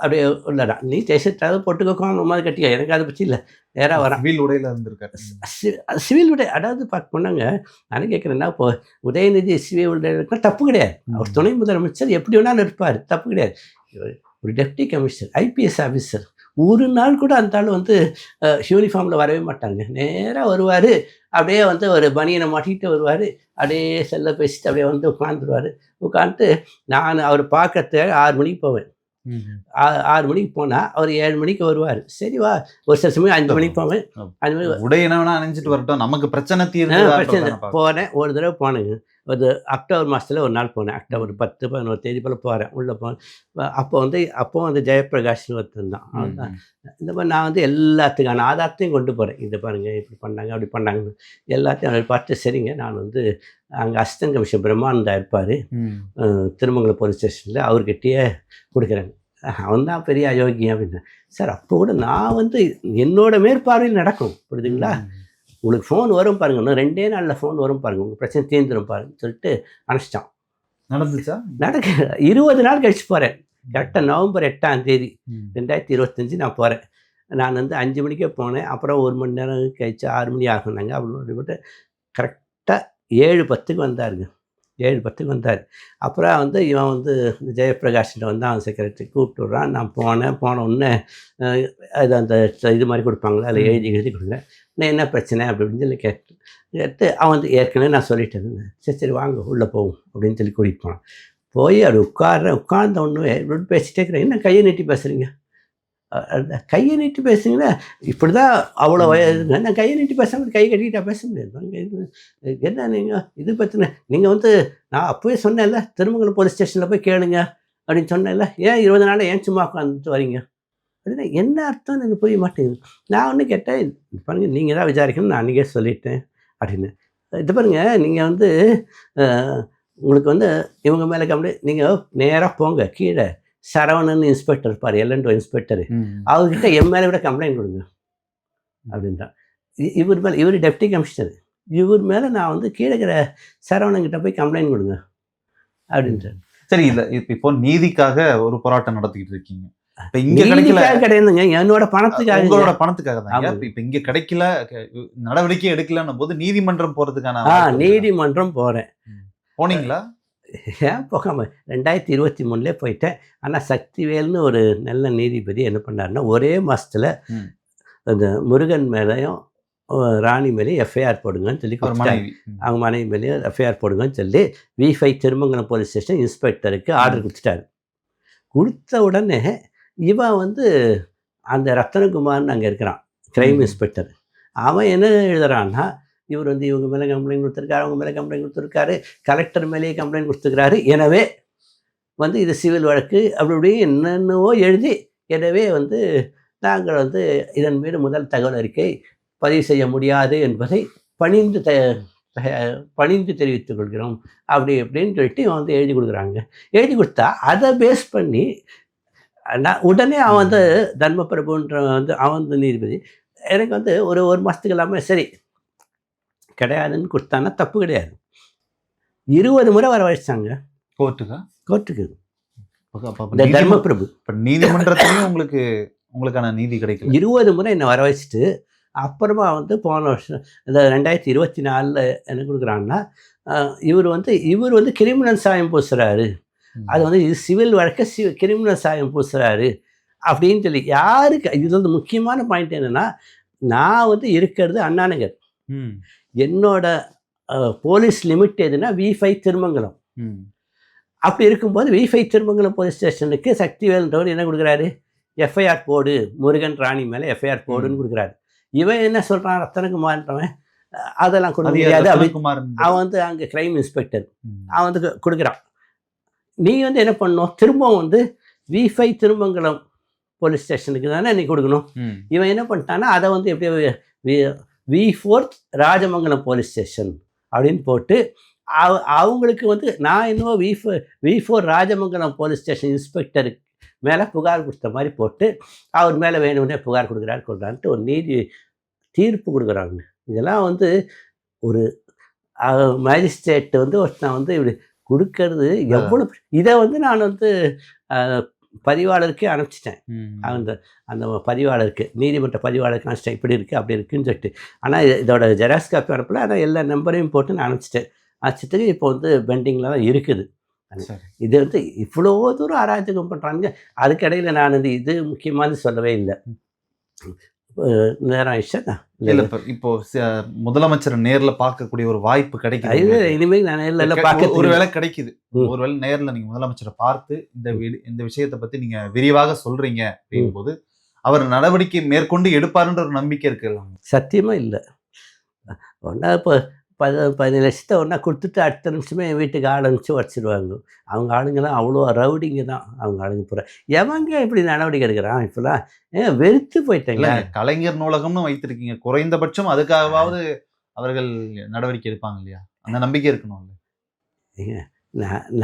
அப்படியே உள்ளடா நீ டிஷர்ட்டாவது போட்டுக்கோங்க மாதிரி கட்டிக்க, எனக்கு அதை பற்றி இல்லை. நேராக வரேன். சிவில் உடையில் இருந்திருக்காரு. சிவில் உடை அதாவது பார்க்க போனாங்க. நான் கேட்குறேன்னா இப்போ உதயநிதி சிவில் உடை இருக்குன்னா தப்பு கிடையாது. அவர் துணை முதலமைச்சர் எப்படி வேணாலும் இருப்பார், தப்பு கிடையாது. ஒரு டெப்டி கமிஷனர் ஐபிஎஸ் ஆஃபீஸர் ஒரு நாள் கூட அந்த ஆள் வந்து யூனிஃபார்மில் வரவே மாட்டாங்க. நேராக வருவார், அப்படியே வந்து ஒரு பனியனை மாட்டிக்கிட்டு வருவார், அப்படியே செல்ல பேசிட்டு அப்படியே வந்து உட்காந்துட்டு நான் அவர் பார்க்கறதுக்கு 6 மணிக்கு போவேன். 6 மணிக்கு போனால் அவர் 7 மணிக்கு வருவார். சரி வா, ஒரு சில சமயம் 5 மணிக்கு போவேன். 5 மணிக்கு உடை என்ன வேணா அணிஞ்சிட்டு வரட்டும், நமக்கு பிரச்சனை பிரச்சனை போனேன். ஒரு தடவை போனேங்க, ஒரு அக்டோபர் மாதத்தில் ஒரு நாள் போனேன். அக்டோபர் 10-11 தேதி போல் போகிறேன். உள்ளே போனேன். அப்போ வந்து ஜெயபிரகாஷ் ஒருத்தன் தான். அவன்தான் இந்த மாதிரி நான் வந்து எல்லாத்துக்கான ஆதாரத்தையும் கொண்டு போகிறேன். இதை பாருங்கள் இப்படி பண்ணாங்க அப்படி பண்ணாங்கன்னு எல்லாத்தையும் அவர் பார்த்து சரிங்க நான் வந்து அங்கே அசிஸ்டன்ட் கமிஷனர் பிரம்மானந்தா இருப்பார் திருமங்கலம் போலீஸ் ஸ்டேஷனில், அவர்கிட்டயே கொடுக்குறேங்க. அவன் தான் பெரிய அயோக்கியம் அப்படின்னு. சார் அப்போ கூட நான் வந்து என்னோட மேற்பார்வையில் நடக்கும், புரியுதுங்களா? உங்களுக்கு ஃபோன் வரும் பாருங்க, இன்னும் 2 நாளில் ஃபோன் வரும் பாருங்கள், உங்கள் பிரச்சனை தீர்ந்துடும் பாருங்கன்னு சொல்லிட்டு அனுப்பிச்சிட்டான். நடந்துச்சா? 20 நாள் கழிச்சு போகிறேன். கரெக்டாக நவம்பர் 8ஆம் தேதி 2025 நான் போகிறேன். நான் வந்து 5 மணிக்கே போனேன். அப்புறம் 1 மணி நேரம் கழிச்சு 6 மணி ஆகுனாங்க. அப்படி போட்டு கரெக்டாக 7:10க்கு வந்தாருங்க. 7:10க்கு வந்தார். அப்புறம் வந்து இவன் வந்து ஜெயபிரகாஷ்கிட்ட வந்து அவன் செக்ரட்டரி கூப்பிட்டு விட்றான். நான் போன உடனே அது அந்த இது மாதிரி கொடுப்பாங்களா, அதில் எழுதி கொடுங்க. நான் என்ன பிரச்சனை அப்படின்னு சொல்லி கேட்டு அவன் வந்து ஏற்கனவே நான் சொல்லிட்டேன். சரி வாங்க உள்ளே போவோம் அப்படின்னு சொல்லி கூட்டிகிட்டு போனான். போய் அப்படி உட்கார்ந்த ஒன்று இப்படி பேசிட்டே இருக்கிறேன். என்ன கையை நீட்டி பேசுகிறீங்க, கையை நீட்டி பேசுங்கன்னா இப்படி தான் அவ்வளோ வயதுங்க. நான் கையை நீட்டி பேசாமல் கை கட்டிக்கிட்டா பேச முடியாது. என்ன நீங்கள் இது பற்றின நீங்கள் வந்து நான் அப்போவே சொன்னேன்ல திருமங்கலம் போலீஸ் ஸ்டேஷனில் போய் கேளுங்க அப்படின்னு சொன்னேன்ல, ஏன் 20 நாள் ஏன் சும்மா உட்காந்துட்டு வரீங்க அப்படின்னா என்ன அர்த்தம் எனக்கு புரிய மாட்டேங்குது. நான் ஒன்று கேட்டேன், பாருங்கள் நீங்கள் தான் விசாரிக்கணும், நான் அன்றைக்கே சொல்லிட்டேன் அப்படின்னு. இது பாருங்கள் நீங்கள் வந்து உங்களுக்கு வந்து இவங்க மேலே கம்ப்ளைண்ட், நீங்கள் நேராக போங்க கீழே சரவணன் இன்ஸ்பெக்டர் இருப்பார், L&O இன்ஸ்பெக்டர், அவர்கிட்ட என் மேலே விட கம்ப்ளைண்ட் கொடுங்க அப்படின்றான். இவர் டெப்டி கமிஷனர், இவர் மேலே நான் வந்து கீழே இருக்கிற சரவணன்கிட்ட போய் கம்ப்ளைண்ட் கொடுங்க அப்படின்றார். சரி, இல்லை இப்போ நீதிக்காக ஒரு போராட்டம் நடத்திக்கிட்டு இருக்கீங்க. இப்ப இங்க கிடைக்கல, நீதிக்காக கிடையாதுங்க, என்னோட பணத்துக்காக. உங்களோட பணத்துக்காக தான். ஆமா. இப்ப இங்க கிடைக்கல, நடவடிக்கை எடுக்கலன்னும் போது நீதிமன்றம் போறதுக்கான வாய்ப்பு இருக்குதா? நீதிமன்றம் போறேன். போனீங்களா? ஏன் போகாம 2023 போயிட்டேன். ஆனா சக்திவேல்னு ஒரு நல்ல நீதிபதி என்ன பண்ணாருன்னா, ஒரே மாசத்துல ம். அந்த முருகன் மேலயும் ராணி மேலேயும் எஃப்ஐஆர் போடுங்கன்னு சொல்லி அவர் கொடுத்துட்டாரு. மனைவி. அவங்க மனைவி மேலேயும் எஃப்ஐஆர் போடுங்கன்னு சொல்லி V5 திருமங்கலம் போலீஸ் ஸ்டேஷன் இன்ஸ்பெக்டருக்கு ஆர்டர் கொடுத்துட்டாரு. கொடுத்த உடனே இவன் வந்து அந்த ரத்தனகுமார்னு அங்கே இருக்கிறான், கிரைம் இன்ஸ்பெக்டர். அவன் என்ன எழுதுறான்னா, இவர் வந்து இவங்க மேலே கம்ப்ளைண்ட் கொடுத்துருக்காரு, அவங்க மேலே கம்ப்ளைண்ட் கொடுத்துருக்காரு, கலெக்டர் மேலேயே கம்ப்ளைண்ட் கொடுத்துருக்காரு, எனவே வந்து இது சிவில் வழக்கு அப்படி இப்படி என்னென்னவோ எழுதி, எனவே வந்து நாங்கள் வந்து இதன் மீது முதல் தகவல் அறிக்கை பதிவு செய்ய முடியாது என்பதை பணிந்து தெரிவித்துக் கொள்கிறோம் அப்படி இப்படின்னு சொல்லிட்டு இவன் வந்து எழுதி கொடுக்குறாங்க. எழுதி கொடுத்தா அதை பேஸ் பண்ணி நான் உடனே அவன் வந்து தர்மபிரபுன்ற வந்து அவன் வந்து நீதிபதி எனக்கு வந்து ஒரு மாதத்துக்கு இல்லாமல் சரி கிடையாதுன்னு கொடுத்தான்னா தப்பு கிடையாது. 20 முறை வரவழைச்சாங்க கோர்ட்டுக்கு. இந்த தர்மபிரபு இப்ப நீதிமன்றத்திலையும் உங்களுக்கான நீதி கிடைக்கல. 20 முறை என்னை வர வச்சுட்டு அப்புறமா வந்து போன வருஷம் இந்த 2024 என்ன கொடுக்குறாங்கன்னா, இவர் வந்து கிரிமினல் சாயம் பூசுறாரு, அது வந்து இது சிவில் வழக்க கிரிமினல் சாயம் பூசுறாரு அப்படின்னு சொல்லி. யாருக்கு இது வந்து முக்கியமான பாயிண்ட் என்னன்னா, நான் வந்து இருக்கிறது அண்ணா நகர். என்னோட போலீஸ் லிமிட் எதுனா V5 திருமங்கலம். அப்படி இருக்கும்போது V5 திருமங்கலம் போலீஸ் ஸ்டேஷனுக்கு சக்திவேல்ன்றவர் என்ன கொடுக்குறாரு, எஃப்ஐஆர் போடு, முருகன் ராணி மேலே எஃப்ஐஆர் போடுன்னு கொடுக்குறாரு. இவன் என்ன சொல்கிறான், ரத்தனகுமார்ன்றவன் அதெல்லாம் கொடுக்க முடியாது அப்படின்னு. அவன் வந்து அங்கே கிரைம் இன்ஸ்பெக்டர், அவன் வந்து கொடுக்குறான். நீ வந்து என்ன பண்ணணும், திரும்பவும் வந்து V5 திருமங்கலம் போலீஸ் ஸ்டேஷனுக்கு தானே நீ கொடுக்கணும். இவன் என்ன பண்ணிட்டான்னா அதை வந்து எப்படியோ V4 ராஜமங்கலம் போலீஸ் ஸ்டேஷன் அப்படின்னு போட்டு அவங்களுக்கு வந்து நான் இன்னும் V4 ராஜமங்கலம் போலீஸ் ஸ்டேஷன் இன்ஸ்பெக்டருக்கு மேலே புகார் கொடுத்த மாதிரி போட்டு அவர் மேலே வேணும்னே புகார் கொடுக்குறான்ட்டு ஒரு நீதி தீர்ப்பு கொடுக்குறாங்க. இதெல்லாம் வந்து ஒரு மேஜிஸ்ட்ரேட் வந்து ஒருத்தன் வந்து இப்படி கொடுக்கறது எவ்வளோ. இதை வந்து நான் வந்து பதிவாளருக்கே அனுப்பிச்சிட்டேன். அந்த பதிவாளருக்கு, நீதிமன்ற பதிவாளருக்கு அனுப்பிச்சிட்டேன், இப்படி இருக்குது அப்படி இருக்குன்னு சொல்லிட்டு. ஆனால் இதோட ஜெராக்ஸ் காப்பி அனுப்பல, ஆனால் எல்லா நம்பரையும் போட்டு நான் அனுப்பிச்சிட்டேன். அனுப்பிச்சதுக்கு இப்போ வந்து பெண்டிங்கில் தான் இருக்குது. இது வந்து இவ்வளோ தூரம் அராஜகம் பண்ணுறாங்க. அதுக்கிடையில் நான் வந்து இது முக்கியமானது சொல்லவே இல்லை. நேரம் ஆயிடுச்சா? இல்லை, இப்போ முதலமைச்சர் நேரில் பார்க்கக்கூடிய ஒரு வாய்ப்பு கிடைக்குது. இனிமேல் நான் நேரில் பார்க்க ஒருவேளை கிடைக்குது. ஒருவேளை நேரில் நீங்கள் முதலமைச்சரை பார்த்து இந்த விஷயத்தை பற்றி நீங்கள் விரிவாக சொல்கிறீங்க அப்படிங்கும்போது அவர் நடவடிக்கை மேற்கொண்டு எடுப்பாருன்ற ஒரு நம்பிக்கை இருக்குல்ல? சத்தியமாக இல்லை. ஒன்றா இப்போ 15 லட்சத்தை ஒன்றா கொடுத்துட்டு அடுத்த நிமிஷமே என் வீட்டுக்கு ஆள் அனுப்பிச்சு உடச்சிடுவாங்க. அவங்க ஆளுங்கெல்லாம் அவ்வளோ ரவுடிங்க தான் அவங்க ஆளுங்க பூரா. எவங்க இப்படி நடவடிக்கை எடுக்கிறான் இப்போலாம்? வெறுத்து போயிட்டேங்க. கலைஞர் நூலகம்னு வைத்திருக்கீங்க, குறைந்தபட்சம் அதுக்காகவாவது அவர்கள் நடவடிக்கை எடுப்பாங்க இல்லையா? அந்த நம்பிக்கை இருக்கணும்.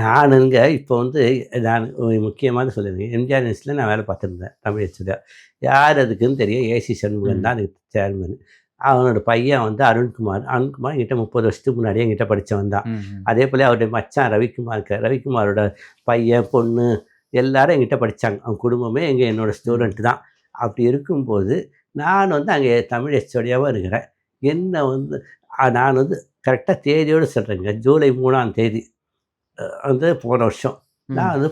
நானுங்க இப்போ வந்து நான் முக்கியமாக சொல்லியிருக்கேன், எம்ஜிஆர் நியூஸில் நான் வேலை பார்த்துருந்தேன் தமிழ் ஹெச்ஓடியா. யார் அதுக்குன்னு தெரியும், ஏசி சண்முகன் தான் அதுக்கு சேர்மன். அவனோட பையன் வந்து அருண்குமார் என்கிட்ட 30 வருஷத்துக்கு முன்னாடியே என்கிட்ட படித்தவன் தான். அதே போல் அவருடைய மச்சான் ரவிக்குமாரோட பையன் பொண்ணு எல்லாரும் என்கிட்ட படித்தாங்க. அவங்க குடும்பமே என்னோடய ஸ்டூடெண்ட் தான். அப்படி இருக்கும்போது நான் வந்து அங்கே தமிழ் ஹெச்ஓடியாவாக இருக்கிறேன். என்னை வந்து நான் வந்து கரெக்டாக தேதியோடு சொல்கிறேங்க, ஜூலை 3ஆம் தேதி வந்து போன வருஷம் நான் வந்து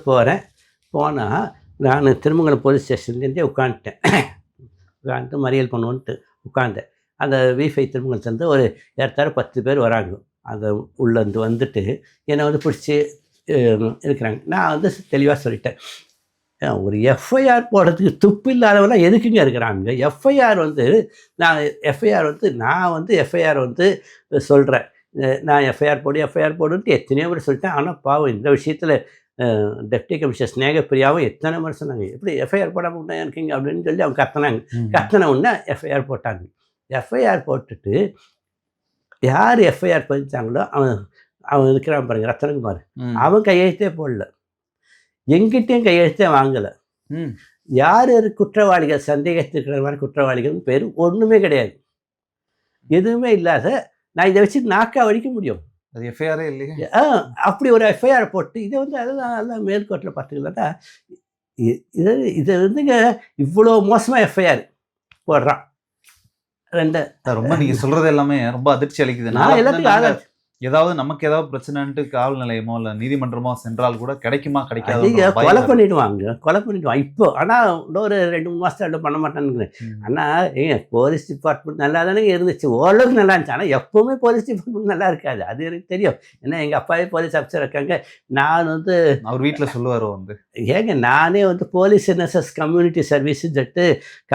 போனால் நான் திருமங்கலம் போலீஸ் ஸ்டேஷன்லேருந்தே உட்காந்துட்டு மறியல் பண்ணுவோன்ட்டு உட்காந்தேன். அந்த V5 திருமங்கலத்துலேருந்து ஒரு ஏறத்தாழ 10 பேர் வராங்க. அந்த உள்ளேருந்து வந்துட்டு என்னை வந்து பிடிச்சி இருக்கிறாங்க. நான் வந்து தெளிவாக சொல்லிட்டேன், ஒரு எஃப்ஐஆர் போடுறதுக்கு துப்பு இல்லாதவெல்லாம் எதுக்குங்க இருக்கிறாங்க? எஃப்ஐஆர் வந்து நான் வந்து சொல்கிறேன், நான் எஃப்ஐஆர் போடுன்ட்டு எத்தனையோ பேர் சொல்லிட்டேன். ஆனால் பாவம் இந்த விஷயத்தில் டெப்டி கமிஷனர் ஸ்நேகப்பிரியாவும் எத்தனை முறை சொன்னாங்க, எப்படி எஃப்ஐஆர் போடாமல் உண்டா இருக்கீங்க அப்படின்னு சொல்லி அவங்க கத்தின உடனே எஃப்ஐஆர் போட்டாங்க. எஃப்ஐஆர் போட்டுட்டு யார் எஃப்ஐஆர் பதிச்சாங்களோ அவன் இருக்கிறான் பாருங்க, ரத்தனகுமார், அவன் கையெழுத்தே போடல, எங்கிட்டையும் கையெழுத்தே வாங்கலை. யார் குற்றவாளிகள், சந்தேகத்துக்கிற மாதிரி குற்றவாளிகள் பேர் ஒன்றுமே கிடையாது, எதுவுமே இல்லாத நான் இதை வச்சு நாக்கா வடிக்க முடியும். அது எஃப்ஐஆரே இல்லையா? அப்படி ஒரு எஃப்ஐஆர் போட்டு இதை வந்து அதெல்லாம் மேல்கோட்டில் பார்த்துக்கலாட்டா இது இது வந்துங்க இவ்வளோ மோசமாக எஃப்ஐஆர் போடுறான். ரொம்ப நீங்க சொல்றது எல்லாமே ரொம்ப அதிர்ச்சி அளிக்குது. நான் எல்லாத்துக்கும் நாங்க ஏதாவது நமக்கு ஏதாவது பிரச்சனைன்ட்டு காவல் நிலையமோ இல்ல நீதிமன்றமோ சென்றால் கூட கிடைக்குமா கிடைக்காது கொலை பண்ணிடுவாங்க இப்போ. ஆனால் இன்னொரு 2-3 மாதம் பண்ண மாட்டானுங்க. ஆனால் போலீஸ் டிபார்ட்மெண்ட் நல்லா தானே இருந்துச்சு, ஓரளவுக்கு நல்லா இருந்துச்சு. ஆனால் எப்போவுமே போலீஸ் டிபார்ட்மெண்ட் நல்லா இருக்காது, அது எனக்கு தெரியும். ஏன்னா எங்கள் அப்பாவே போலீஸ் ஆஃபீஸர் இருக்காங்க. நான் வந்து அவர் வீட்டில் சொல்லுவார் நானே வந்து போலீஸ் என்எஸ்எஸ் கம்யூனிட்டி சர்வீஸ் சொல்லிட்டு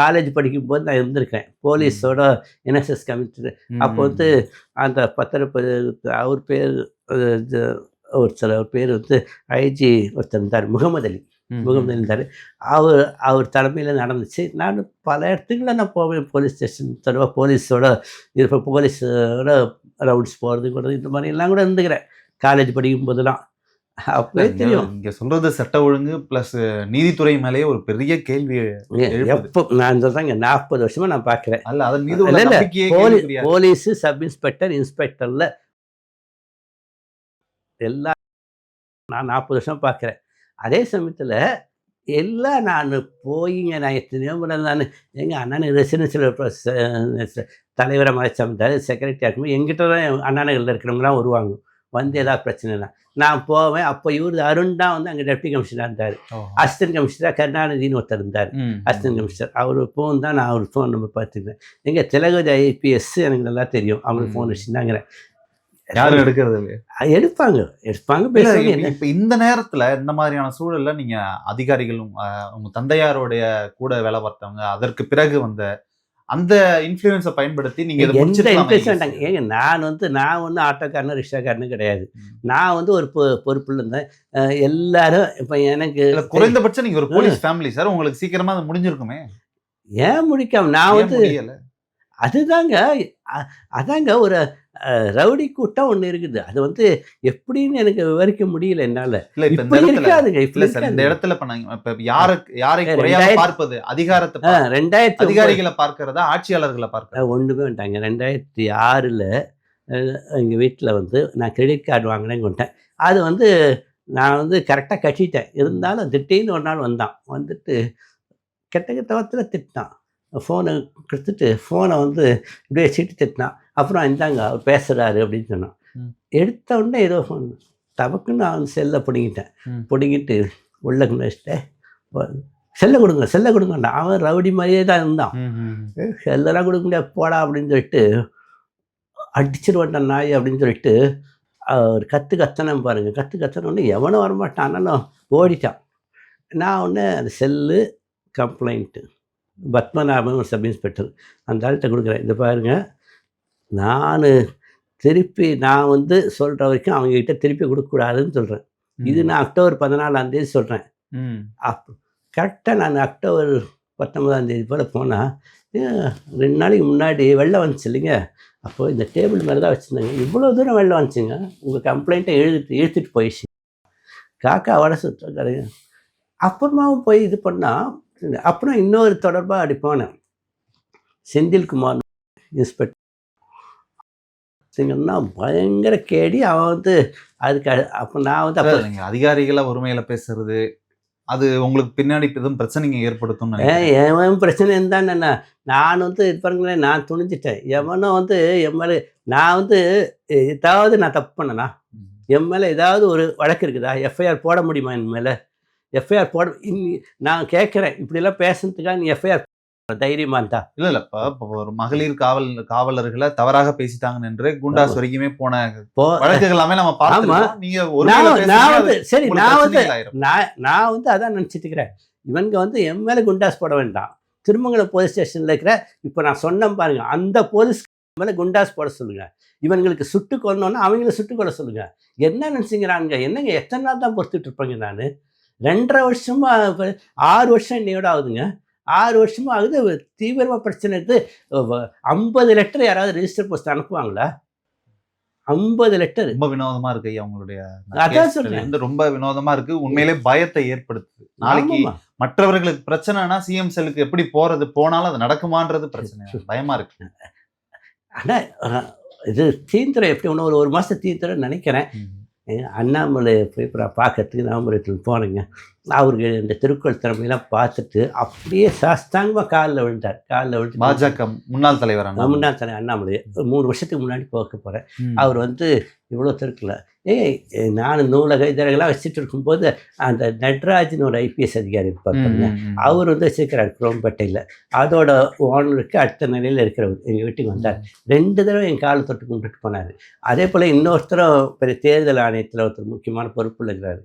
காலேஜ் படிக்கும்போது நான் இருந்திருக்கேன் போலீஸோட என்எஸ்எஸ் கம்யூனிட்டி. அப்போ வந்து அந்த பத்திரப்பதி அவர் பேர் அவர் பேர் வந்து ஐஜி ஒருத்தர் இருந்தார், முகமது அலி இருந்தார். அவர் தலைமையில் நடந்துச்சு. நான் பல இடத்துக்குள்ள நான் போவேன், போலீஸ் ஸ்டேஷன் தருவா போலீஸோட இருப்பேன், போலீஸோட ரவுண்ட்ஸ் போகிறது கூட இந்த மாதிரிலாம் கூட இருந்துக்கிறேன் காலேஜ் படிக்கும் போதெல்லாம். அப்பவே தெரியும். இங்கே சொல்கிறது சட்ட ஒழுங்கு ப்ளஸ் நீதித்துறை மேலேயே ஒரு பெரிய கேள்வி. எப்போ நான் சொல்கிறேங்க 40 வருஷமாக நான் பார்க்குறேன். அல்ல அதன் மீது போலீஸு சப் இன்ஸ்பெக்டர் இன்ஸ்பெக்டரில் எல்லாம் நான் 40 வருஷம் பார்க்குறேன். அதே சமயத்தில் எல்லாம் நான் போயிங்க நான் எத்தனையோ முறை நான் எங்கள் அண்ணன் ரெசிடென்சியல் தலைவரை மாதிரி சமைத்தார், செக்ரட்டரியாக இருக்கும்போது எங்கிட்ட தான் அண்ணாநகரில் இருக்கிறவங்களாம் வருவாங்க, வந்து ஏதாவது பிரச்சனைனா நான் போவேன். அப்போ இவர் அருண் தான் வந்து அங்கே டெப்டி கமிஷனராக இருந்தார். அசிஸ்டன்ட் கமிஷனராக கருணாநிதினு ஒருத்தர் இருந்தார், அசிஸ்டன்ட் கமிஷனர். அவர் ஃபோன் தான் நான் அவர் ஃபோன் நம்பர் பார்த்துக்கிறேன். எங்கள் திலகவதி ஐபிஎஸ் எனக்கு நல்லா தெரியும், அவங்களுக்கு ஃபோன் வச்சுருந்தாங்கிறேன். யாரும் எடுக்கிறது இல்லையா? எடுப்பாங்க பேசுவாங்க. இப்போ இந்த நேரத்தில் இந்த மாதிரியான சூழல்ல நீங்கள் அதிகாரிகளும் உங்கள் தந்தையாருடைய கூட வேலை பார்த்தவங்க அதற்கு பிறகு வந்த அந்த இன்ஃப்ளூயன்ஸை பயன்படுத்தி நீங்கள் எந்த இன்ஃப்ளூயன்ஸ் வேண்டாங்க. ஏங்க நான் ஒன்றும் ஆட்டோக்காரனு ரிக்ஷாக்காரனு கிடையாது. நான் வந்து ஒரு பொறுப்பில் இருந்தேன். எல்லாரும் இப்போ எனக்கு குறைந்தபட்சம் நீங்கள் ஒரு போலீஸ் ஃபேமிலி சார், உங்களுக்கு சீக்கிரமாக அது முடிஞ்சிருக்குமே. ஏன் முடிக்காம நான் வந்து அதாங்க ஒரு ரவுடி கூட்டம் ஒன்று இருக்குது. அது வந்து எப்படின்னு எனக்கு விவரிக்க முடியல என்னால். இருக்காதுங்க இந்த இடத்துல யாரை பார்ப்பது, அதிகாரத்தை அதிகாரிகளை பார்க்கறதா ஆட்சியாளர்களை பார்க்க ஒன்றுமே வேண்டாங்க. 2006 எங்கள் வீட்டில் வந்து நான் கிரெடிட் கார்டு வாங்கினேன்னு கொண்டேன். அது வந்து நான் வந்து கரெக்டாக கட்டிட்டேன். இருந்தாலும் திடீர்னு ஒரு நாள் வந்துட்டு கெட்ட வார்த்தையில் திட்டினான். ஃபோனை கொடுத்துட்டு ஃபோனை வந்து இப்படியே வச்சுட்டு திட்டினான். அப்புறம் இந்தாங்க அவர் பேசுகிறாரு அப்படின்னு சொன்னான். எடுத்த உடனே ஏதோ ஃபோன் தவக்குன்னு நான் வந்து செல்லை பிடிங்கிட்டு உள்ள வச்சுட்டேன். செல்லை கொடுங்கண்டா. அவன் ரவுடி மாதிரியே தான் இருந்தான். செல்லெல்லாம் கொடுக்க முடியாது போடா அப்படின்னு சொல்லிட்டு அடிச்சிருவான்டான் நாய் அப்படின்னு சொல்லிட்டு ஒரு கத்தனம் பாருங்கள். கத்தனோடனே எவனும் வரமாட்டான், ஆனாலும் ஓடிட்டான். நான் ஒன்று அந்த செல்லு கம்ப்ளைண்ட்டு பத்மநாபன் ஒரு சப் இன்ஸ்பெக்டர் அந்த ஆள்கிட்ட கொடுக்குறேன். இதை பாருங்கள், நான் வந்து சொல்கிற வரைக்கும் அவங்ககிட்ட திருப்பி கொடுக்கக்கூடாதுன்னு சொல்கிறேன். இது நான் அக்டோபர் 14 சொல்கிறேன். கரெக்டாக நான் அக்டோபர் 19 போல் போனால் 2 நாளைக்கு முன்னாடி வெள்ளம் வந்துச்சு இல்லைங்க. அப்போது இந்த டேபிள் மேலே தான் வச்சுருந்தாங்க. இவ்வளோ தூரம் வெள்ளம் வந்துச்சுங்க. உங்கள் கம்ப்ளைண்ட்டை இழுத்துட்டு போயிடுச்சு. காக்கா வடை சுற்றுறாங்க. அப்புறமாவும் போய் இது பண்ணால் அப்புறம் இன்னொரு தொடர்பாக அப்படி போனேன். செந்தில்குமார் இன்ஸ்பெக்டர் பயங்கர கேடி. அவன் வந்து அதுக்கு அப்போ நான் வந்து அப்போ நீங்கள் அதிகாரிகளை ஒருமையில் பேசுறது அது உங்களுக்கு பின்னாடி எதுவும் பிரச்சனைங்க ஏற்படுத்தும். எவன் பிரச்சனை இருந்தான்னு நான் வந்து இது பாருங்களேன், நான் துணிஞ்சிட்டேன். எவனும் வந்து என் மேலே நான் வந்து ஏதாவது நான் தப்பு பண்ணனா, என் மேலே ஏதாவது ஒரு வழக்கு இருக்குதா, எஃப்ஐஆர் போட முடியுமா என் மேலே? எஃப்ஐஆர் போட நான் கேட்குறேன். இப்படிலாம் பேசுறதுக்காக நீ எஃப்ஐஆர் தைரியமா இருந்தா? இல்லை இப்போ ஒரு மகளிர் காவலர்களை தவறாக பேசிட்டாங்கன்னு என்று குண்டாஸ் வரைக்குமே போன வழக்குகள் எல்லாமே நம்ம பார்த்தோம். நீங்க நான் வந்து அதான் நினச்சிட்டு இருக்கிறேன். இவங்க வந்து என் மேலே குண்டாஸ் போட வேண்டாம். திருமங்கலம் போலீஸ் ஸ்டேஷனில் இருக்கிற இப்போ நான் சொன்னேன் பாருங்க, அந்த போலீஸ் மேலே குண்டாஸ் போட சொல்லுங்க. இவங்களுக்கு சுட்டு கொல்லணும்னா அவங்கள சுட்டு கொள்ள சொல்லுங்க. என்ன நினச்சிங்கிறாங்க? என்னங்க எத்தனை நாள் தான் பொறுத்துட்டு இருப்பாங்க? நான் 2.5 வருஷமா 6 வருஷம் இன்னையோட ஆகுதுங்க. 6 வருஷமா ஆகுது. தீவிரமாக பிரச்சனை இருக்குது. 50 லெட்டர் யாராவது ரெஜிஸ்டர் போஸ்ட் அனுப்புவாங்களா? 50 லெட்டர். ரொம்ப வினோதமா இருக்கு ஐயா உங்களுடைய. அதான் சொல்றேன், ரொம்ப வினோதமா இருக்கு. உண்மையிலே பயத்தை ஏற்படுத்துது. நாளைக்கு மற்றவர்களுக்கு பிரச்சனைனா சிஎம் செல்லுக்கு எப்படி போனாலும் அது நடக்குமான்றது பிரச்சனை, பயமா இருக்கு. ஆனால் இது தீந்துரை எப்படி ஒன்று ஒரு மாதம் தீந்துரை நினைக்கிறேன். அண்ணாமலை போய் பார்க்கறதுக்கு நவம்பர் 8 போனேங்க. அவருக்கு இந்த திருக்குறள் திறமையெல்லாம் பார்த்துட்டு அப்படியே சாஸ்தாங்கமாக காலில் விழுந்தார். காலில் விழுந்து பாஜக முன்னாள் தலைவர் முன்னாள் தலைவர் அண்ணாமலை 3 வருஷத்துக்கு முன்னாடி போக போகிறேன். அவர் வந்து இவ்வளோ திருக்குறள் நான் நூலக இதெல்லாம் வச்சுட்டு இருக்கும்போது அந்த நட்ராஜ்னு ஒரு ஐபிஎஸ் அதிகாரி இருப்பாங்க, அவர் வந்து வச்சிருக்கிறார் குரோம்பேட்டையில். அதோட ஓனருக்கு அடுத்த நிலையில் இருக்கிறவர் எங்கள் வீட்டுக்கு வந்தார். 2 தடவை என் காலை தொட்டு கும்பிட்டுட்டு போனார். அதே போல் இன்னொருத்தரும் பெரிய தேர்தல் ஆணையத்தில் ஒருத்தர் முக்கியமான பொறுப்பில் இருக்கிறார்.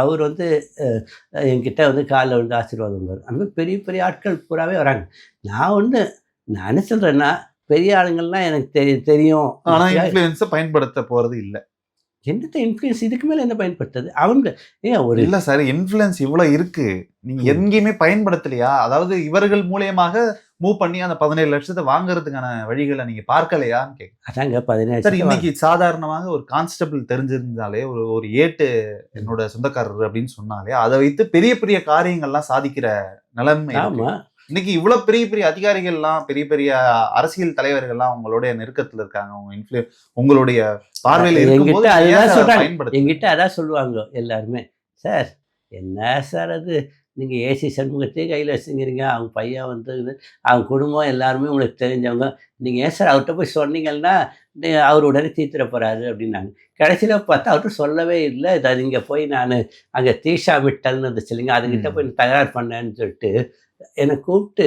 அவர் வந்து என்கிட்ட வந்து காலில் வந்து ஆசீர்வாதம் வந்தார். அந்த மாதிரி பெரிய பெரிய ஆட்கள் பூராவே வராங்க. நான் என்ன சொல்கிறேன்னா, பெரிய ஆளுங்கள்லாம் எனக்கு தெரியும். ஆனால் இன்ஃப்ளூயன்ஸை பயன்படுத்த போகிறது இல்லை. என்னத்த இன்ஃப்ளூயன்ஸ், இதுக்கு மேலே என்ன பயன்படுத்துறது? அவங்க ஒரு இல்லை சார், இன்ஃப்ளூயன்ஸ் இவ்வளோ இருக்கு, நீங்கள் எங்கேயுமே பயன்படுத்தலையா? அதாவது இவர்கள் மூலியமாக மூவ் பண்ணி அந்த 17 லட்சத்தை வாங்குறதுக்கான வழிகளை நீங்க பார்க்கலையான்னு கேட்க. அதாங்க 17 சார், இன்னைக்கு சாதாரணமாக ஒரு கான்ஸ்டபிள் தெரிஞ்சிருந்தாலே, ஒரு ஏட்டு என்னோட சொந்தக்காரர் அப்படின்னு சொன்னாலே அதை வைத்து பெரிய பெரிய காரியங்கள்லாம் சாதிக்கிற நிலைமை. ஆமா, இன்னைக்கு இவ்வளவு பெரிய பெரிய அதிகாரிகள்லாம், பெரிய பெரிய அரசியல் தலைவர்கள்லாம் உங்களுடைய நெருக்கத்துல இருக்காங்க, உங்களுடைய பார்வையில் இருக்கும்போது என்கிட்ட அதான் சொல்லுவாங்க எல்லாருமே. சார் என்ன சார் அது, நீங்கள் ஏசி சண்முகத்தையே கையில் வச்சுங்கிறீங்க, அவங்க பையன் வந்து அவங்க குடும்பம் எல்லாருமே உங்களுக்கு தெரிஞ்சவங்க, நீங்கள் ஏன் சார் அவர்கிட்ட போய் சொன்னீங்கன்னா அவர் உடனே தீர்த்துற போகிறாரு அப்படின்னாங்க. கடைசியில் பார்த்தா அவர்கிட்ட சொல்லவே இல்லை. இதை இங்கே போய் நான் அங்கே தீஷா மிட்டல்னு இருந்துச்சு இல்லைங்க, அதுக்கிட்ட போய் தகராறு பண்ணேன்னு சொல்லிட்டு என்னை கூப்பிட்டு,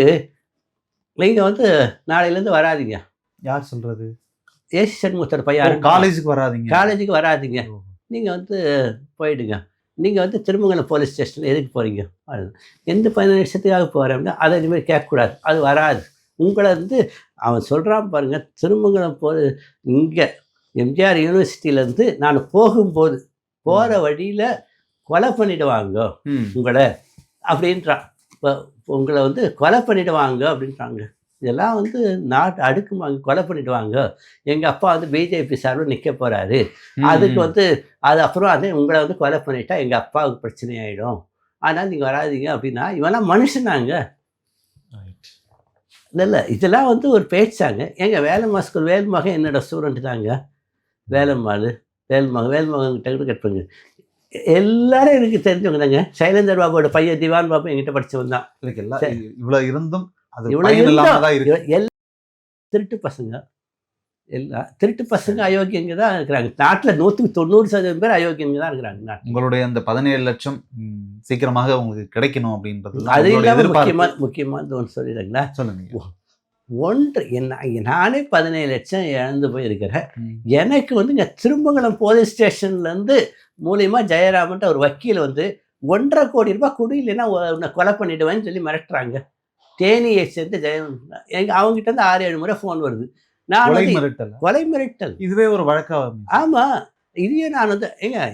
நீங்கள் வந்து நாளையிலேருந்து வராதிங்க. யார் சொல்கிறது? ஏசி சண்முகத்தோட பையன். காலேஜுக்கு வராதிங்க, நீங்கள் வந்து போயிடுங்க. நீங்கள் வந்து திருமங்கலம் போலீஸ் ஸ்டேஷனில் எதுக்கு போகிறீங்க? எந்த 17 வருஷத்துக்காக போகிறேன்னா அதை இனிமேல் கேட்கக்கூடாது, அது வராது. உங்களை வந்து அவன் சொல்கிறான் பாருங்கள், திருமங்கலம் இங்கே எம்ஜிஆர் யூனிவர்சிட்டியிலேருந்து நான் போகும்போது போகிற வழியில் கொலை பண்ணிடுவாங்க உங்களை அப்படின்றான். இப்போ உங்களை வந்து கொலை பண்ணிடுவாங்க அப்படின்றாங்க. இதெல்லாம் வந்து நாட்டு அடுக்குமாங்க, கொலை பண்ணிடுவாங்க. எங்கள் அப்பா வந்து பிஜேபி சார்பில் நிற்க போகிறாரு, அதுக்கு வந்து அது அப்புறம் அதே உங்களை வந்து கொலை பண்ணிட்டா எங்கள் அப்பாவுக்கு பிரச்சனை ஆகிடும், ஆனால் நீங்கள் வராதிங்க அப்படின்னா இவெல்லாம் மனுஷனாங்க. இல்லை இதெல்லாம் வந்து ஒரு பேச்சாங்க. எங்கள் வேலம்மா ஸ்கூல் வேல்மகன் என்னோட ஸ்டூடெண்ட் தாங்க. வேல்மகன்கிட்ட கூட கேட்பேங்க. எல்லாரும் எனக்கு தெரிஞ்சவங்க தாங்க. சைலேந்தர் பாபுவோட பையன் திவான் பாபு என்கிட்ட படித்தவன் தான். இவ்வளோ இருந்தும் திருட்டு பசங்க, எல்லா திருட்டு பசங்க அயோக்கியங்க தான் இருக்கிறாங்க நாட்டில். 190% பேர் அயோக்கியங்க தான் இருக்கிறாங்க. உங்களுடைய அந்த 17 லட்சம் சீக்கிரமாக உங்களுக்கு கிடைக்கணும் அப்படின்றது அது இல்லாமல் முக்கியமான ஒன்று சொல்லிடுறீங்களா? சொல்லுங்க. நானே 17 லட்சம் இழந்து போயிருக்கிறேன். எனக்கு வந்து இங்கே திருமங்கலம் போலீஸ் ஸ்டேஷன்லேருந்து மூலியமாக ஜெயராமன்ட்டு ஒரு வக்கீல் வந்து 1.5 கோடி ரூபாய் கொடு, இல்லைன்னா உன்னை கொலை பண்ணிடுவேன்னு சொல்லி மிரட்டுறாங்க. தேனியை சேர்ந்து ஜெயம் அவங்ககிட்ட இருந்து 6-7 முறை ஃபோன் வருது. நான் கொலை மிரட்டல் இதுவே ஒரு வழக்கா? ஆமாம், இதையே நான் வந்து